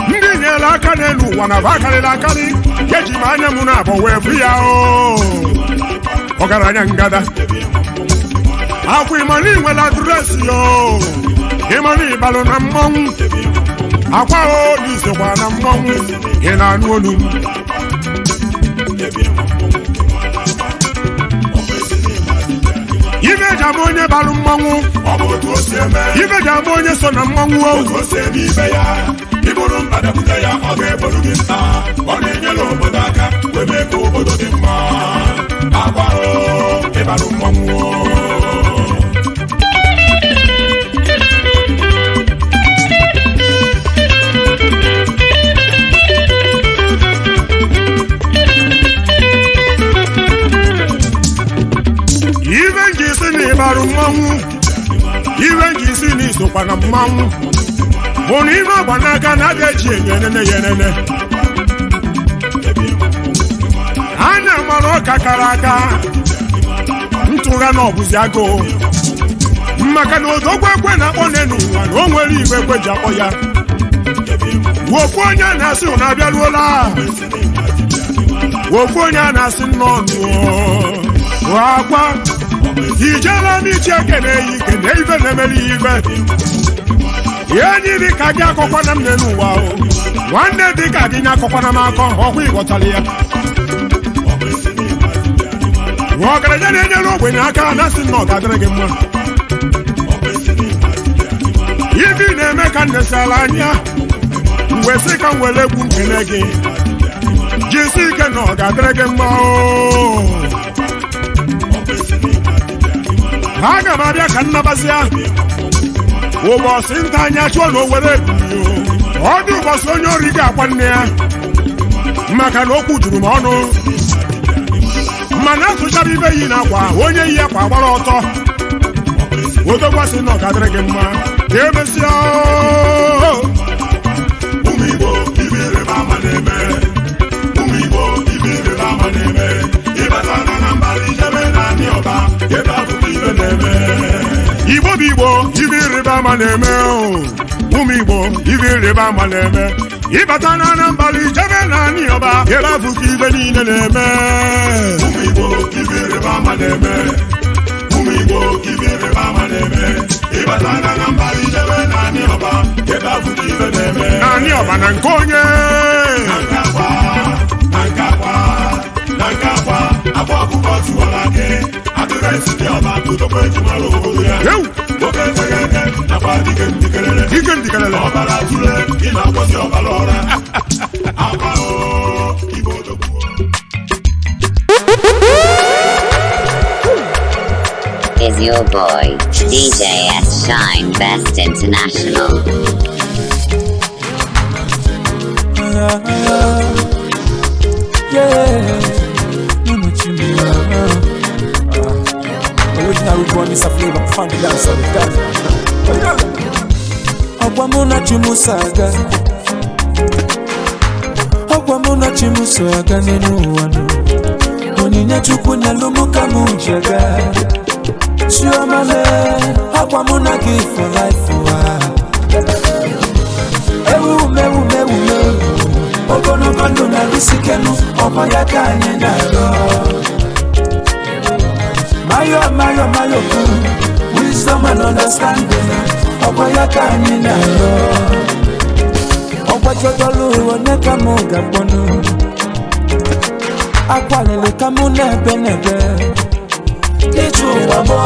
ndị nyere aka n'elu ụwa na ba akarịrị akarị ya ji ma anya m na-abọ wee fụ ya ọgaranya ngada akwa ịmana inwere adreesị ịmana ịbalụ na mmọnwụ akwa n'isokwa na mmọnwụ ị na-anụ olu m ibe eji ama onye balụ mmọnwụ ibe eji ama onye so na mmọnwụ iburu mmadapụta ya ọ ga-eburu gị nta ọ na-enyere obodo aka wee mee ka obodo dị mma akwa ịbalụ mmọnwụ ibe nji isi na ịbarụ mmọnwụ ibe nji isi na isokwa na mmọnwụ bụ na ibe agba n'aka na a ga-eji enye enene ya enene anya mara ọka kara aka ntụgha na ọbụzi agụụ maka na odogwu ekwe na-akpọ n'elu ụwa na o nwere igwe ekwe ji akpọ ya wofu onye a na-asị ụna abịaruola wofu onye a na-asị nnọọ agwa ijela n'ichi ekene ya ike na ibe na-emere ya ibe enyi dị ka gị akọkwana m n'elu ụwa o nwanne dị ka gị nye akọkwana m akọ ọkwa ịghọtara ya nwa ọgaranya na-enyere ogbenye aka na sị na ọ ga-adịrị gị mma ibi na-eme ka nnesala anya mgbe sị ka m were egwu nkele gị jisi ike na ọ ga-adịrị gị mma aga m abịa ka nnabazia ụbọchị nta anya chụọ na o were ebili ọ dị ụbọchị onye ori ga-akwa nne ya maka na okwu juru m ọnụ mana atụchara ibe yi na akwa onye yi akwa gbara ọtọ odogwasị na ọ ga-adịrị gị mma ka emesịa ụmụ Igbo ibe ịrịba ama na-eme ụmụ Igbo ibe ịrịba ama na-eme ịbata na mbara ijebe naanị ọba ebe akụkọ ibe na-eme Igbo bụ Igbo ibe ịrịba ama na-eme ụmụ Igbo ibe ịrịba ama na-eme ịbata na Anambra ijebe naanị ọba ebe akụkọ ibe niile na-eme ụmụ Igbo ibe ịrịba ama na-eme ụmụ Igbo ibe ịrịba ama na-eme ịbata na Anambra ijebe naanị ọba ebe akụkọ ibe na-eme naanị ọba na nke onye na nke akwa ọkụkọ tiwara gị atụrụ esi dị ọba tụtụkwa ejimara obodo ya oke ntegede nakwa dike ndikelele ọbara tụle ị na-akwụsị ọbara ọra akwa Igbo odogwu Is your boy, DJ S Shine Best International. Original root one is a flavor, fun the dance of the dance. Akwamuna chimusaga, akwamuna chimusaga nenu wanu. Oninya chukunya lumuka mujaga. Chiomale, akwamuna give for life Ewu. Ogono kondo na bisikenu, omoya kanye nalo. Mayo, wisdom and understanding. Omoya kanye nalo. Okwachotolu oneka muga ponu. Akwalele kamu nebe. Iju wabo,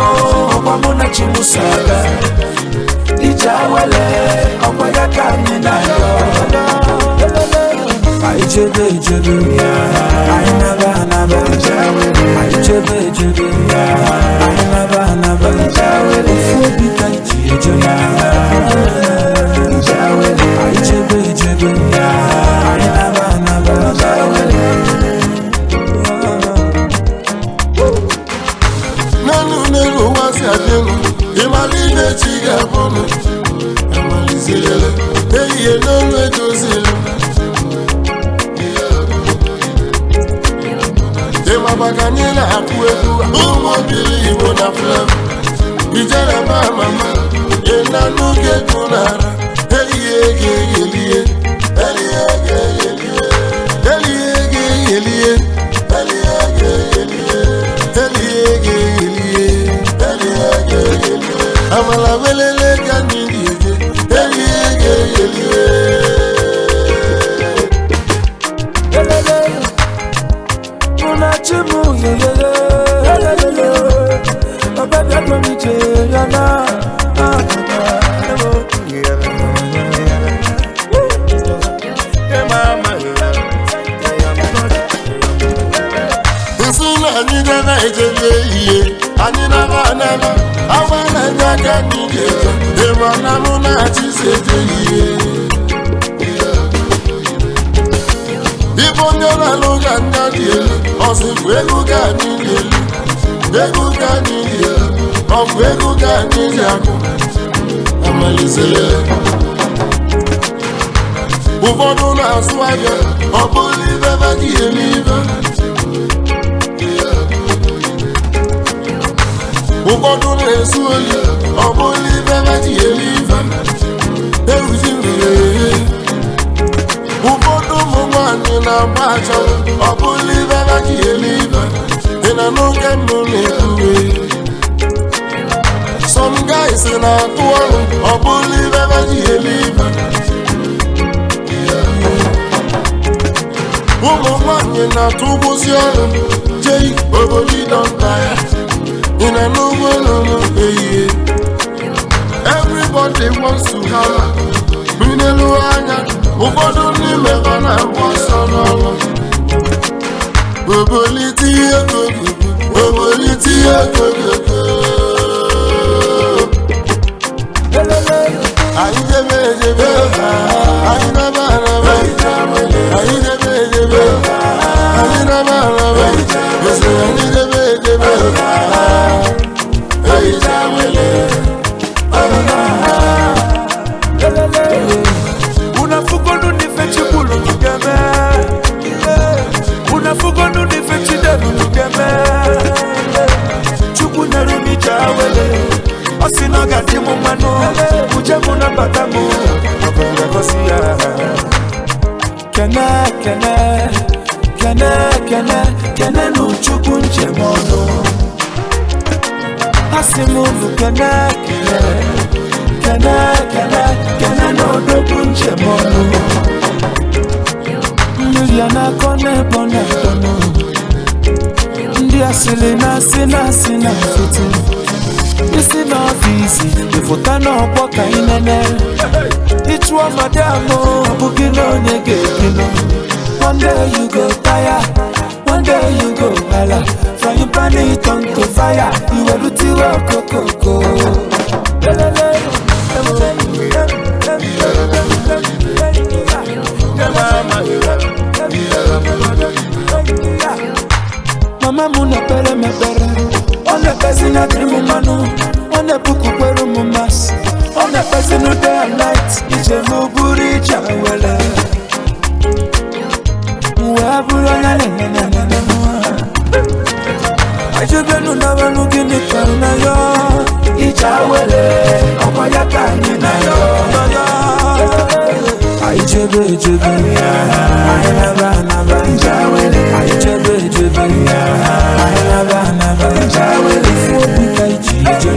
okwamuna chimusaga. Ijawale, omoya kanye nalo. I jebe, I never, I jebe, I never, before we can jebe, I jebe, I Nanu wasi ademu, imali nechi gabono, imali zilele, eye nanu edozile. Mabaganyela akuedu umobili Igbo na flev Ijere mama ena nuge kunara Elie Amala welele kanili Elie Chimu Baba bia to mi je yana Nsuna anyina na ejele iye anyina ba nana awana nyaka nige ema na muna chiseje iye Ibonyo na luga ndadiele Osigwe guga nidele Eguga nidele Ogwe guga nidele Amalizele Uvodu na swage Obuli beba kielive Uvodu na suoli Obuli beba kielive Ewujimile Uvodu mumani na bacha Obuli beba kielive Ina nuke mune kuwe Some guys in a tuwalu Obuli beba kielive anyị na-atụgbuzi ọrụ jei oboli dọnta ya ị na n'ugbo n'ụlọ ehihie everybody wants to have minelu anya ụfọdụ n'ime ha na-agba ọsọ n'ọrụ obolite ego anyị debe edebe anyị naba anaba anyị debe edebe anyị naba anaba ese anyị debe edebe anyị jamele unafugonu nifechibulu nugeme unafugonu nifechidelu nugeme chukwu nerumi jawele osino gadi mu manu ujemu na batamu ogosi ya kene nu chukwu njemono asimu nu kene no dobu njemono mmiri anakone bona bono ndị asịrị na-asị na foto isi n'ọfisi ịfụta n'ọgbọ ka ị nene ịchụọ madam ọ bụghị na onye ga-ekele one day you go tire one day you go hala frying pan it on to fire iwerutiwe okokoko mama mu na pere mepere one person na dream manu one buku kweru mu mas one person no day and night ije mu buri jawele wa buru na ajebenu na wanu gini kana yo ijawele omo ya kani na yo ajebe ayaba ijawele ajebe ayaba ijawele fobi kai jije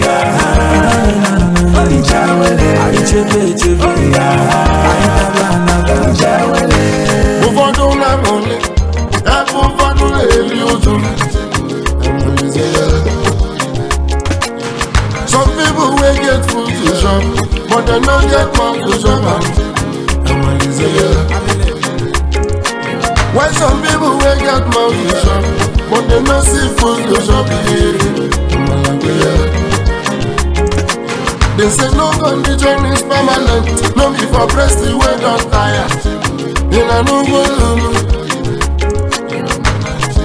ijawele ajebe ayaba ijawele ụfọdụ na-amụle ebe ụfọdụ na-eri ụjụ some people wey get food to chop but dem no get mouth to chop am while some people wey get mouth to chop but dem no see food to chop they say no condition is permanent no be for breast wey don tire in a n'ugbo lulu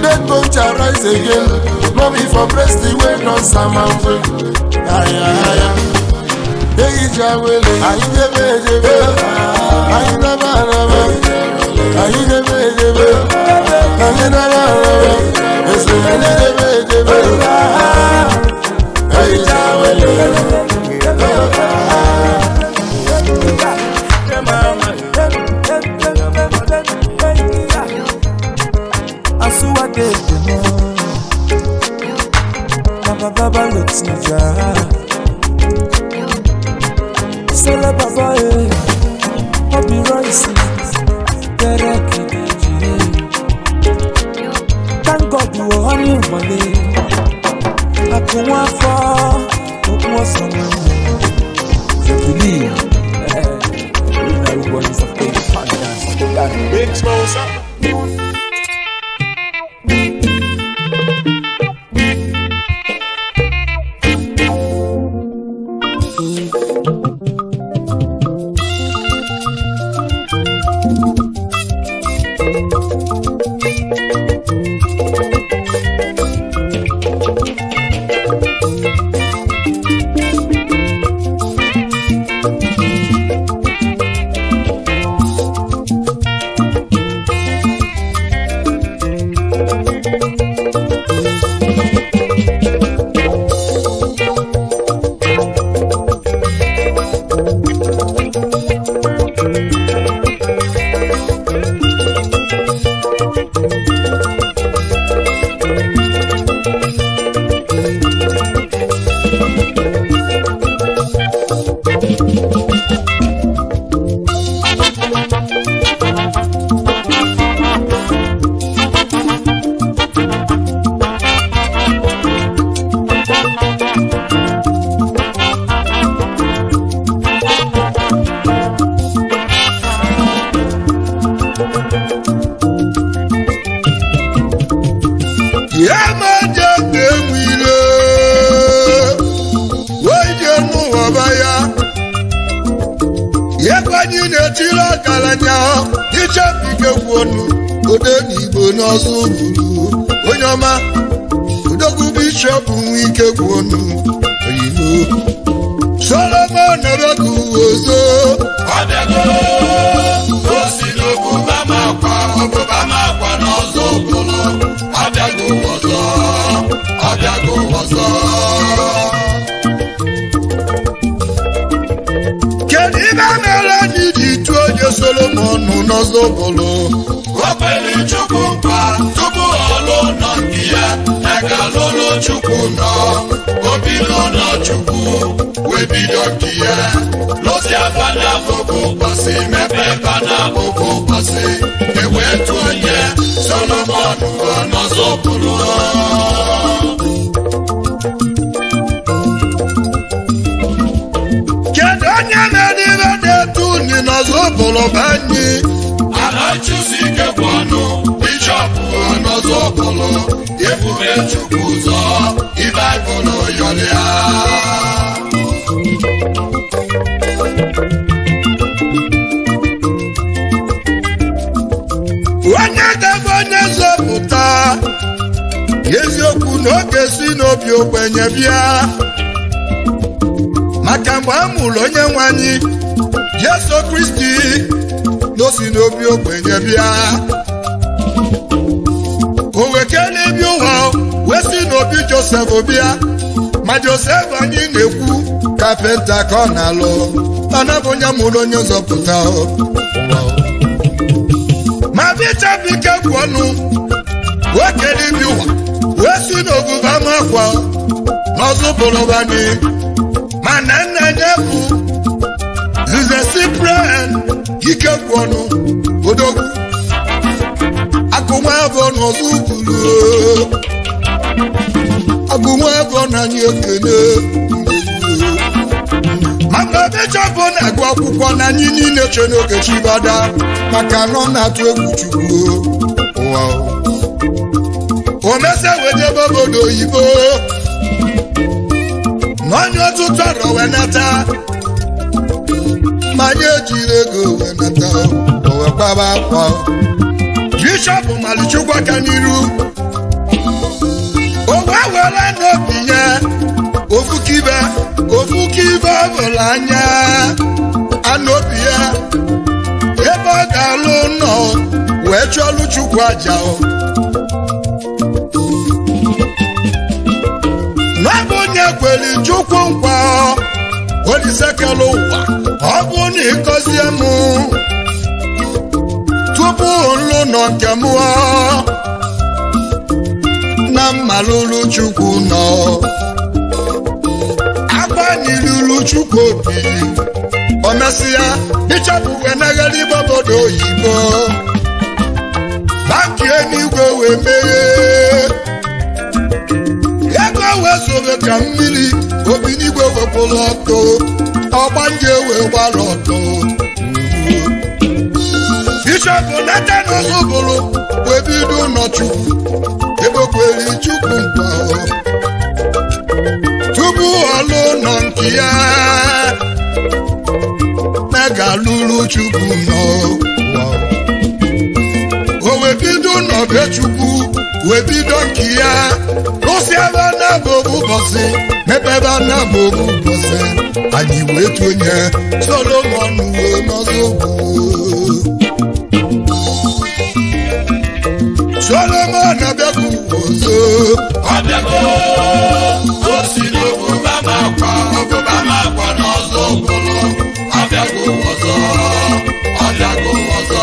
dead bone shall rise again no be for breast wey don samamfe aya eyi jawele anyị debe edebe anyị naba anaba anyị debe edebe anyị naba anaba ese anyị debe edebe eyi jawele Baba Lotija Sele Baba Obi Royce Derek Deji Thank God you are on your money Akunwa for Okunwa Sonu You believe Everybody is a big fan dance Big Smosa je na-enwile wee je n'ụwa baya ebe anyị na-etiri ọgaranya ichebike kwuonu ode n'igbo n'ọzọ buru onye ọma odogwu bishọp nwe ike kwuonu oyibo Solomon Ebeku ozo Ọbịago osi n'obuba makwa obuba makwa n'ọzọ bụrụ ọbịago ọzọ ọbịago ọzọ. kedu ibe mere anyị ji tụọ onye Solomon n'ọzọ bụrụ O kwere Chukwu nkwa tupu ọ lụọ nọ nke ya ega lụrụ Chukwu nọ obi n'ụlọ Chukwu wee bido nke ya lụsịa fana bụbụ ụbọchị mepee fana bụbụ ụbọchị ewee tụọ onye Solomon n'ọzọ bụrụ. kedu onye mere ibe na-etu uni n'ọzọ bụrụ bụ anyị Anachusi ike bụ ọnụ bishọp n'ọzọ bụrụ ebube Chukwu ụzọ ibe agụrụ yọrịa. onye ga-abụ onye nzọpụta eziokwu na oge si n'obi ogbenye bịa maka mgbe a mụrụ onye nwe anyị Jesu Kristi n'osi n'obi ogbenye bịa o wekele ibi ụwa wee si n'obi Josef bịa ma Josef anyị na-ekwu kapịnta ka ọ na-alụ mana bụ onye mụrụ onye nzọpụta ma bichabike kwụ ọnụ wekele ibi ụwa wee si n'oguba makwa n'ọzọ bụrụ anyị mana nna ya bụ Nze Cyprian ike kwụ ọnụ odogwu agụnwa abụọ n'ọzọ ukwuru agụnwa abụọ na anyị ekele maka bishọp na-agụ akwụkwọ na anyị niile che n'oge Chibada maka na ọ na-atụ egwu Chukwu ụwa o mesa wedebe obodo oyibo n'onye ọtụtụ arọ wee nata ma anyị ejiri ego wee nata o wee kwaba akwa bishọp malichukwu aka n'iru o wee were n'obi ya ofukibe ọbụla anya anobi ya ebe ọ ga-alụ nọ wee chọlụ Chukwu aja n'ọbụ onye kwere Chukwu nkwa olisekela ụwa ọ bụ na ịgọzie m tupu nlụ nọ nke m na mmalụlụ Chukwu nọ agbanyilulu Chukwu obi o mesịa ịchọpụ wee naghara igbe obodo oyibo banki eluigwe wee meghee ego wee sobe ka mmiri obi n'igwe wepụrụ ọtọ ọgbanje wee gbara ọtọ bishọp Nathan Ozubulu wee bido ụlọchukwu egbekwere Chukwu nkwa tupu ọlụ nọ nke ya na-ga-alụrụ Chukwu nọ o wee bido n'obe Chukwu wee bido nke ya rụsị ebe a na-abụ ụbọchị mebe ebe a na-abụ ụbọchị anyị wee tụnye Solomon wee n'Ozubulu Solomon abịago ọzọ Ọbịago osi n'obuba makwa n'ọzọ bụrụ ọbịago ọzọ ọbịago ọzọ.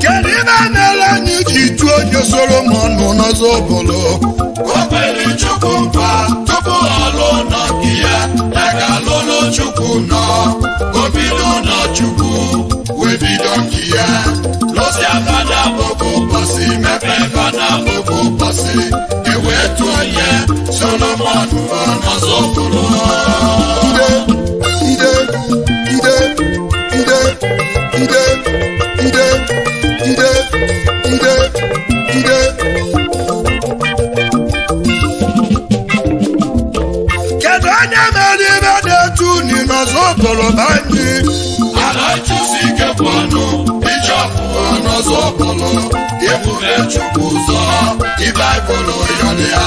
kedu ibe a na-ele anyị ji tụọ onye Solomon n'ọzọ bụrụ O kwere Chukwu nkwa tupu ọ lụọ nọ nke ya ga-alụrụ Chukwu nọ obi n'ụlọ Chukwu wee bido nke ya lụsịa fada bụbụ ụbọchị mepee fada bụbụ ụbọchị ewee tụọ onye Solomon n'ọzọ bụrụ ide chukwu ụzọ Baịbụl yọrọ ya.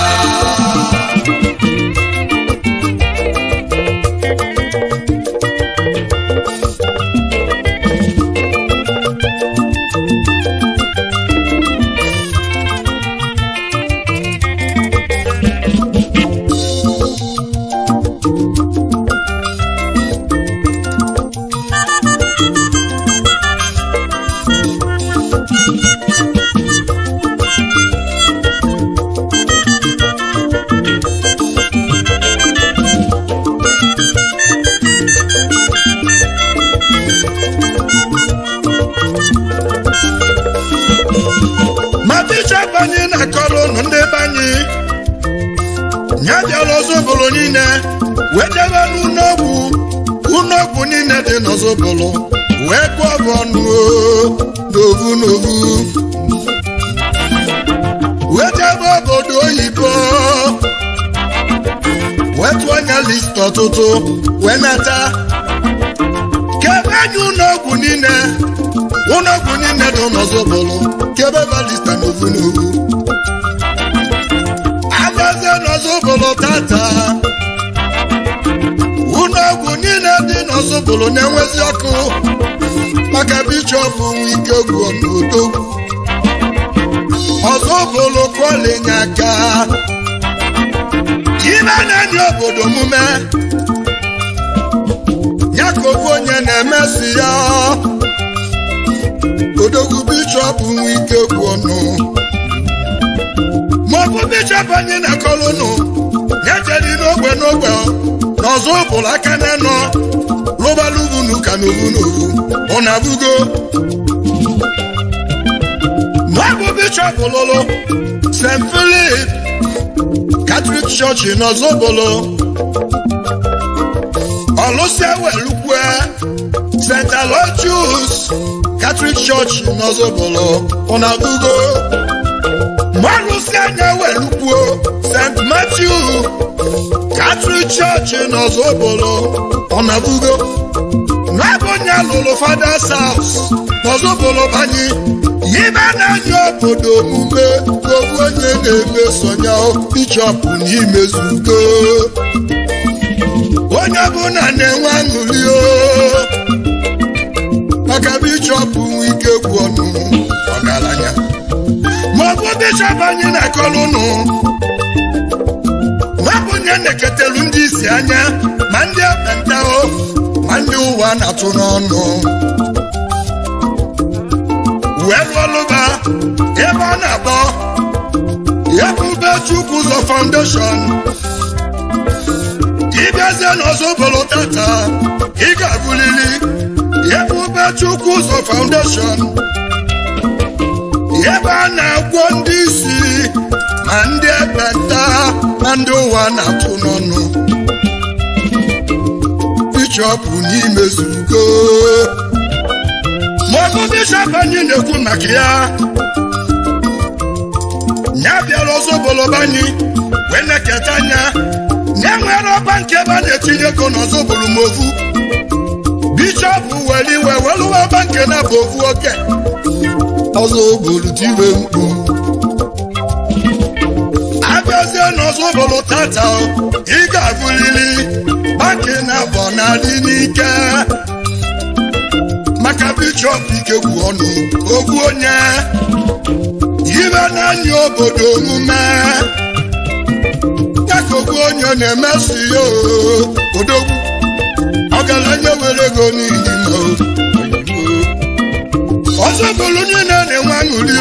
N'Ozobolo niile wee jebe n'ụlọọgwụ niile dị n'Ozobolo wee gụọ bụ ọnụ n'ovu wee jebe obodo oyibo wee tụọ anya list ọtụtụ wee nata kebe anyị ụlọọgwụ niile dị n'Ozobolo kebe ebe lista n'ovu n'Ozobolo tata ụlọọgwụ niile dị n'Ozobolo na-enwezi ọkụ maka Bishọp Wike gwuo n'odogwu Ozobolo kwọlinye aka ibe na-enye obodo omume ya ka ofu onye na-emesi ya odogwu Bishọp Wike gwuo maọbụ Bishọp anyị na-akọrọ ụnụ na-ejeri n'ogbe n'Ozobolo aka na-enọ lụbalugunu ka n'ovu ọ na-abụgo maọbụ Bishọp lụlụ St. Philip Catholic Church n'Ozobolo ọlụsịa welukwe St. Aloysius Catholic Church n'Ozobolo ọ na-abụgo Malusi anya welukwuo St. Matthew Catholic Church n'Ozobolo ọ na-abụgo n'abụnye lụrụ Father's House n'Ozobolo banye yibe na-anya obodo omume ofu onye na-emesonya Bishọp n'imezugo onye ọbụla na-enwe aṅụrị maka Bishọp Wike gwuo ọgaranya maọbụ Bishọp anyị na-akọrọ ụnụ nwabụnye na-eketelu ndị isi anya ma ndị ekpenta ma ndị ụwa na-atụ n'ọnụ wee lụọlụba ebe ọ na-akpọ Ebubechukwu ụzọ Foundation ịbịazie n'Ozobolo tata ị ga-abụlili Ebubechukwu ụzọ Foundation ebe a na-agwọ ndị isi ma ndị ekpenta ma ndị ụwa na-atụ n'ọnụ Bishọp n'imezugo maọbụ Bishọp anyị na-ekwu maka ya bịara Ozobolo banyị wee na-eketa anya ya nwere ọba nke ebe a na-etinye ego n'Ozobolo ma ovu Bishọp were iwe welụwa ọba nke na-bụ ovu oke Ozobolo tiwe mkpu abịazie n'Ozobolo tata ị ga-abụlili baki na-abọ n'adị n'ike maka Bishọp Wike gwuo ọnụ ogwu onye ibe na-anya obodo omume ya ka ogwu onye na-emesi ya odogwu ọgaranya were ego n'ihi Ozobolo niile na-enwe aṅụrị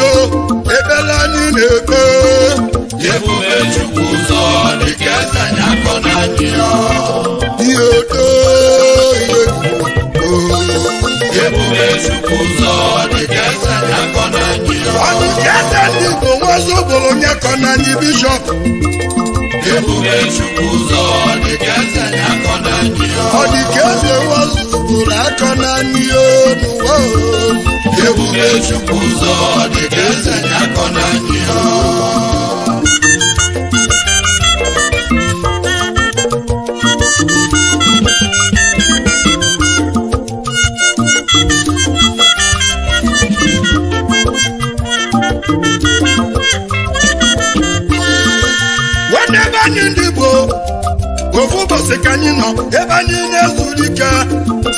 ekpere anyị na-ekpe Ebubechukwu ụzọ dịka eze anyị akọ n'anyị ihe odo Ebubechukwu ụzọ dịka eze anyị akọ n'anyị ọ dịka eze ndị Igbo nwa Ozobolo nye akọ n'anyị Bishọp Ebubechukwu ụzọ dịka eze anyị akọ n'anyị ọ dịka eze nwa Ozobolo akọ n'anyị n'ụwa Ebubechukwu ụzọ dịka eze anyị akọ n'anyị ụbọchị ka anyị nọ ebe anyị na-ezuru ike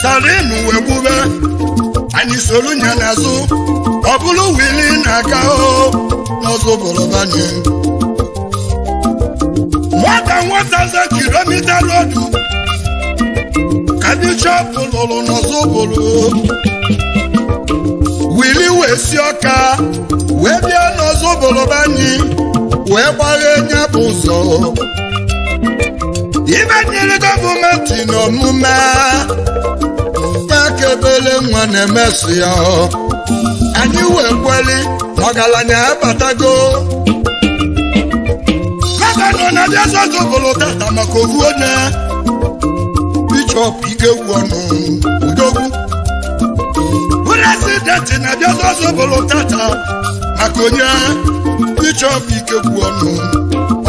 sarinu wee gbube anyị soro nya n'azụ ọ bụrụ wili na-aga n'ọzọ bụrụbanye more than 1,000 kilometer road ka bishọp lụrụ n'ọzọ bụrụ wili wee si ọka wee bịa n'ọzọ bụrụbanye wee gbaghe nya bụ ụzọ ibe nyere gọọmenti n'omume akebele nwa na-emesi ya anyị wee kweli ọgaranya abatago gọvanọ na-abịa zọzọbụrụ tata maka ovu onye bishọp Ikegwu Ọnụ Udogwu presidenti na-abịa zọzọbụrụ tata maka onye bishọp Ikegwu Ọnụ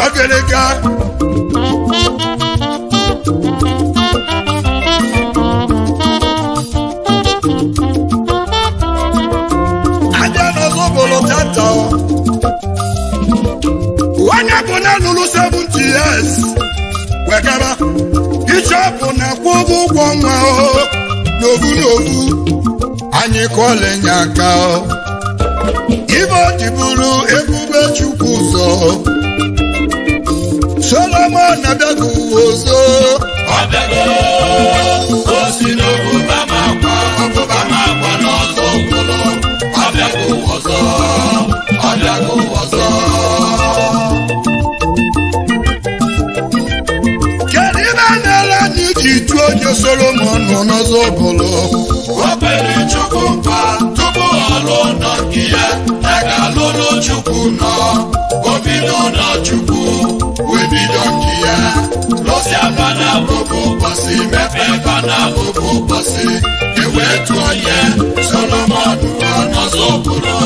ogerega onye bụ na lụrụ 70 years wegara bishọp na-akwụ ụgwọ nwa n'ovu n'ovu anyị kọọla nye aka ibe o ji bụrụ ebube Chukwu ụzọ Solomon abịago ụzọ o si n'obuba makwa n'ọzọ ụkpụrụ ọbịago ọzọ kedu ibe a na-ele anyị ji tụọ onye Solomon nọ n'ọzọ bụrụ o kwere Chukwu mkpa tupu ọ lụọ nọ nke ya ga-alụ n'Chukwu nọ o bido n'Chukwu wee bido nke ya lụsịa bana bụbụ ụbọchị mepee bana bụbụ ụbọchị ewee tụọ ya Solomon nọ n'ọzọ bụrụ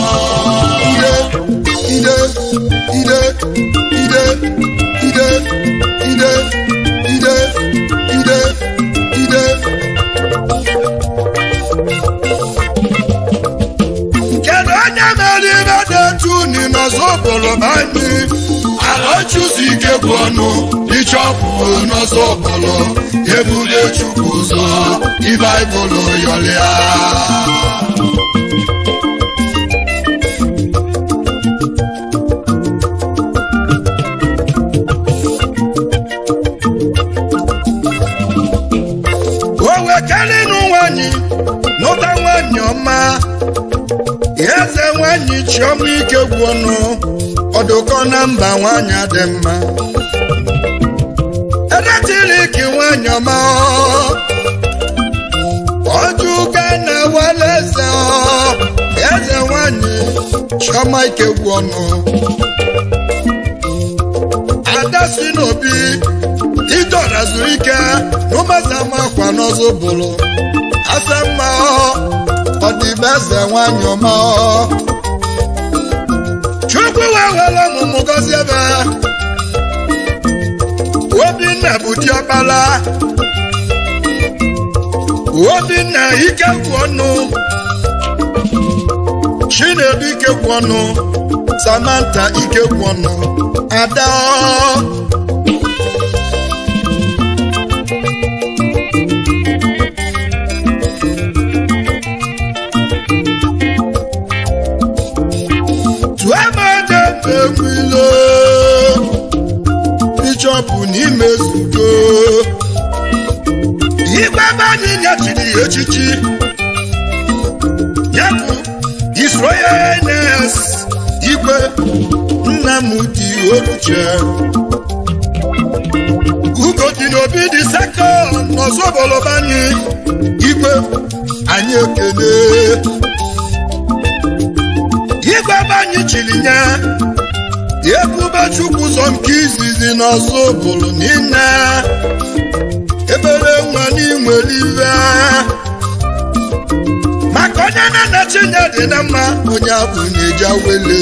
kedu onye mere ibe na-etu unu n'ọzọ bụrụ anyị Alochuzi Ikegwu Ọnụ bishọpụ n'ọzọ bụrụ ebube Chukwu ụzọ ibaibụlụ yọlịa owekelinu nwanyị n'ụta nwanyị ọma eze nwanyị Chioma Ikegwu Ọnụ ọdụkọ na mba nwanyị dị mma eletrik nwanyị ọma ọjụga na wale eze nwanyị Chioma Ikegwu Ọnụ ada si n'obi idora zuru ike n'ụmụazama akwa n'ọzọ bụrụ asa mma ọdịbe eze nwanyị ọma Chukwu wee were ọmụmụ gọzie ebe Obinna bụ diọkpala Obinna Ikegwu Ọnụ Chinedu Ikegwu Ọnụ Samantha Ikegwu Ọnụ ada bishọpụ n'ime zugo igwe ebe anyị nyechiri echichi ya bụ His Royal Highness Igwe Nnamdi Oluche Ugodi n'obi dị second n'ọzọ bụlụbanye igwe anyị ekele igwe ebe anyị chiri nye ebube Chukwu ụzọ nke izizi n'ọzọ bụrụ niile ebere nwa n'inwere iwe maka onye na-anachi nye dị na mma onye abụ na-eji awele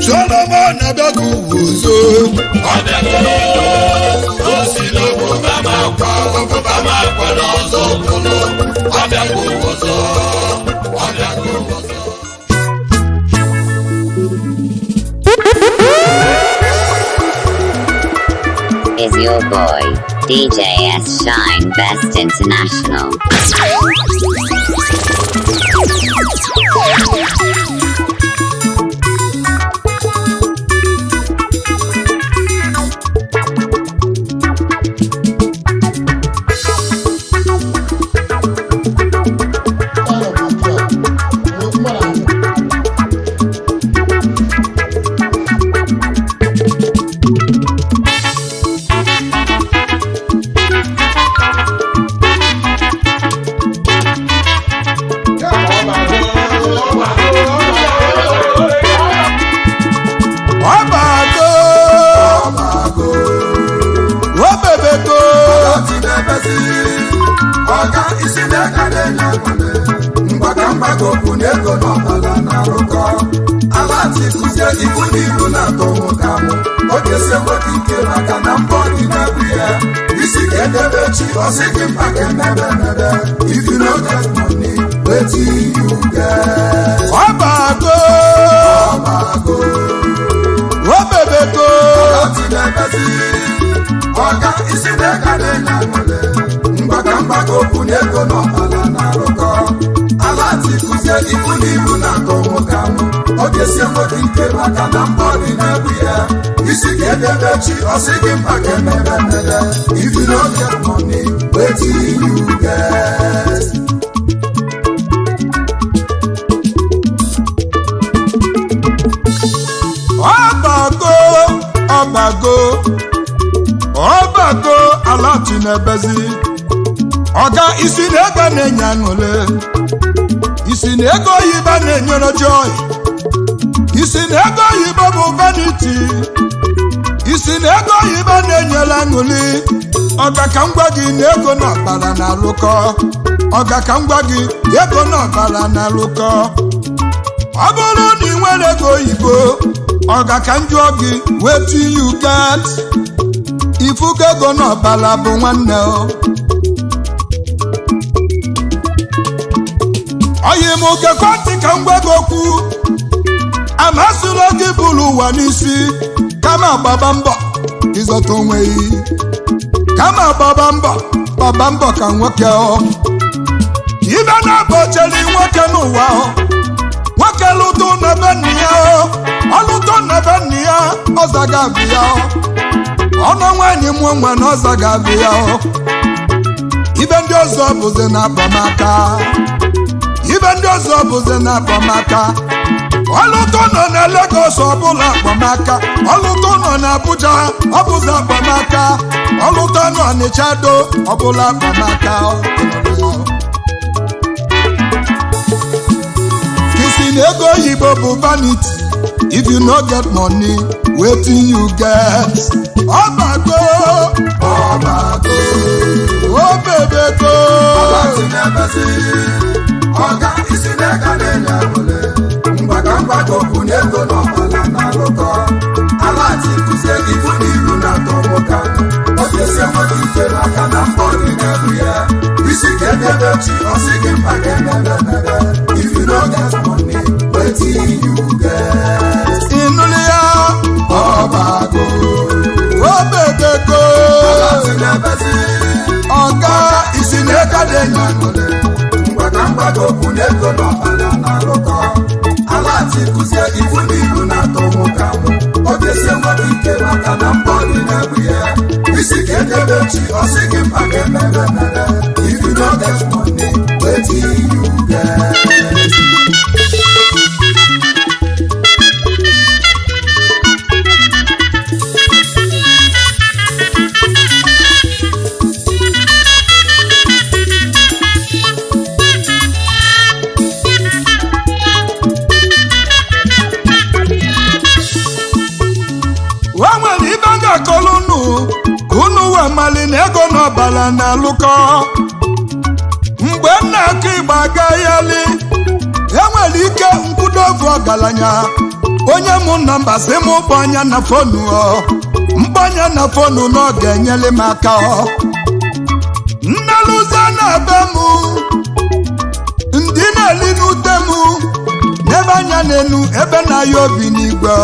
Solomon abịago ụzọ o si n'obuba makwa n'ọzọ ụkpụrụ ọbịago ọzọ your boy, DJ S Shine Best International. If you don't get money, wait till you get. Obago, Obago, Oga isi neka de nyamole, mbaka mbaka okunego no ala na roko. Ala ti kuzie ikuni ilu na tomo kamu. Oge se mwoti nke maka na mbodi na buye. Isi kede bechi osigi mbake mebe mebe. If you don't get money, wait till you get. Obago alati nebezi Oga isi na-ego na-enye aṅụle isi na-ego oyibo na-enyere joy isi na-ego oyibo bụ vanity isi na-ego oyibo na-enyere aṅụli Oga ka m gwa gị na ego na ọbara na-alụkọ Oga ka m gwa gị ego na ọbara na-alụkọ ọ bụrụ na ị nwere ego oyibo Oga ka m jụọ gị wetin you get ifugo ego na ọbara bụ nwanne o oyi m gekwa ntị ka m gwa gị okwu amasịla gị bụrụ ụwa n'isi kama gbaba mbọ ịzọta onwe gị kama gbaba mbọ ka nwoke o ibe na-abọcheli nwoke n'ụwa o nwoke lụtụ n'ebe nne ya o ọlụtụ n'ebe nne ya ọzaga abụ ya o ọnụ nwaanyị mụọ nwa na ọzaga abụ ya o ibe ndị ọzọ bụzi na abamaka ibe ndị ọzọ bụzi na abamaka ọlụtụ nọ na Lagos ọbụla akpamaka ọlụtụ nọ na Abuja ọbụzi akpamaka ọlụtụ nọ n'Ọnịcha do ọbụla akpamaka kisi na ego oyibo bụ vanity if you no get money wetin you get Obago obebego Oga isi neka de nyamole mbaka mbaka okunego no ala na roko. Ala ti kuzie ikuni ilu na tomo kamu. Oge se mwoti nke maka na mbodi na buye. Isi kede bechi osigi mpake nebe nebe. If you don't get money, wait till you get. Inulia Obago obebego ala ti nebezi Oga isi neka de nyamole mbaka okunego no ala na roko. Ala ti kuzie ikuni ilu na tomo kamu. Oge se mwoti nke maka na mbodi na buye. Isi kede bechi osigi mpake nebe nebe. If you don't get money, wait till you get. nwere ibe ga-akọlụ unu wee mali na ego n'ọbara na-alụkọ mgbe m na-akụ igba agaghịali enwere ike nkwudovu ọgaranya onye mụ nọmba si m gbanya na fonu mgbanya na fonu na ọ ga-enyere m aka nnelụzie na be m ndị na-eli n'ute m n'ebe anya n'enu ebe na-aya obi n'igwe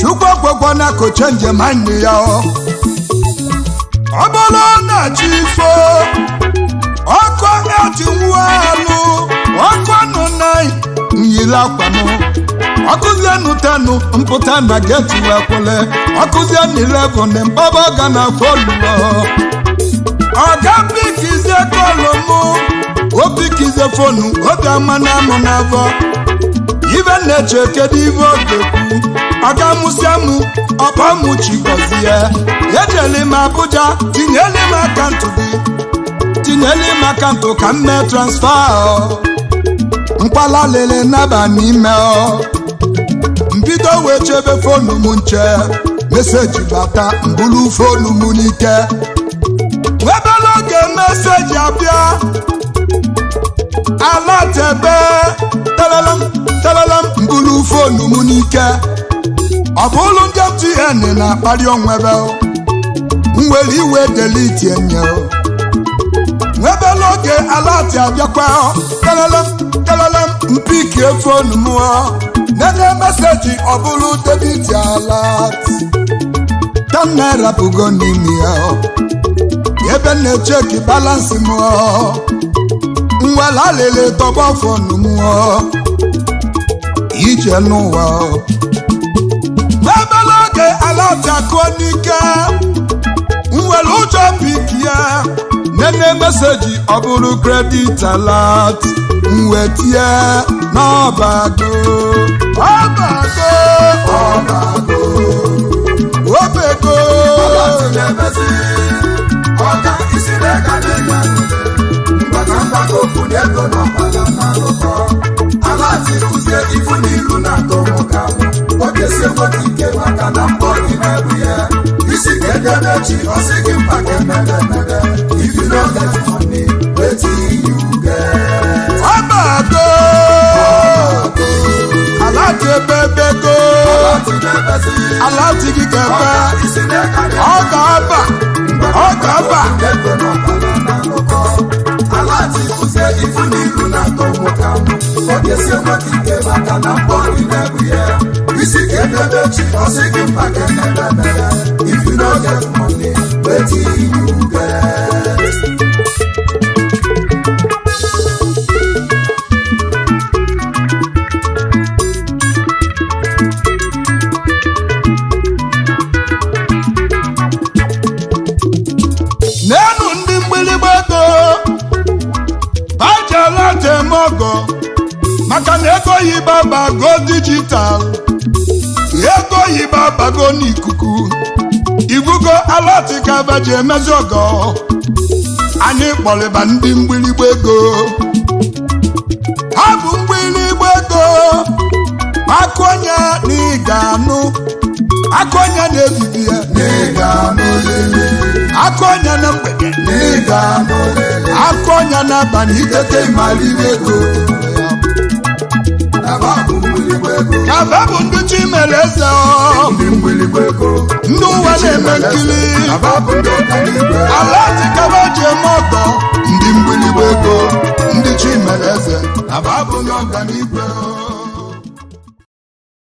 Chukwu kwekwa na koche njem anyị ya ọ bụrụ na chi ifo ọkụ etinwu alụ ọkụ nụ na nyiri akwanụ ọkụzienụ tenụ mpụta na geti wekwele ọkụzienụ 11 mkpaba ga na folulo ọga pikizie kọlụmụ opikizie fonu obi ama na amụ n'afọ ibe na-eche kedu ibe ọ ga-ekwu ọga mụsiamụ ọkpọmụ chigozie ejeli m Abuja tinyeli m akantụ gị tinyeli m akantụ ka m mee transfa mkpala lele naba n'ime mbido wee chebe fonu m nche meseji bata mbulu fonu m n'ike webele oge meseji abịa ala tebe telelam mbulu fonu m n'ike ọ bụ ụlọ ndị MTN na-akpali onwebe nwere iwe delete enye nwebele oge alati abịakwa telelam mpiki fonu m nene meseji ọ bụrụ debit alat 10 naira bụgo n'ime ya ebe na-echeki balansị m nwere alele tọgbọ fonu m ije n'ụwa nwebele oge alati akụọ n'ike nwere ụjọ piki ya nene meseji ọ bụrụ credit alert nwetie n'ọbago obego ọga isi na-ega n'ịga mgbata okwu na-ego n'ọbala na alụkọ ala tikuzie ifu n'ilu na-atọ nwoke ahụ oge si enweta ike maka na mbọ gị na-ebu ya isi ga-edebe chi ọsị gị mkpa ga-emede emede if you no get money wetin you get ọbago alati ebebego alati gị ga-ebe ọ ga-aba alati kuzie ifu n'ilu na-atọ nwoke ahụ oge si enweta ike maka na mbọ gị na-ebu ya isi ga-edebe chi ọsị gị mkpa ga-emede emede if you no get money wetin you get n'enu ndị mgbịrịgba ego bajelatmogo maka na ego yiba bago dijital ego yiba bago n'ikuku ibugo alati ka baji emezi ogo anyị kpọrịba ndị mgbịrịgba ego ha bụ mgbịrịgba ego akụonye na ịga anụ akụonye na-ebibi ya akụonye na mgbede akụonye n'abalị itete ịmaliri ego kaba bụ ndị chi mere eze ndị ụwa na-eme nkiri ala dị kaba ji eme ọgọ ndị mgbịrịgba ego ndị chi mere eze na babụ n'ọganigwe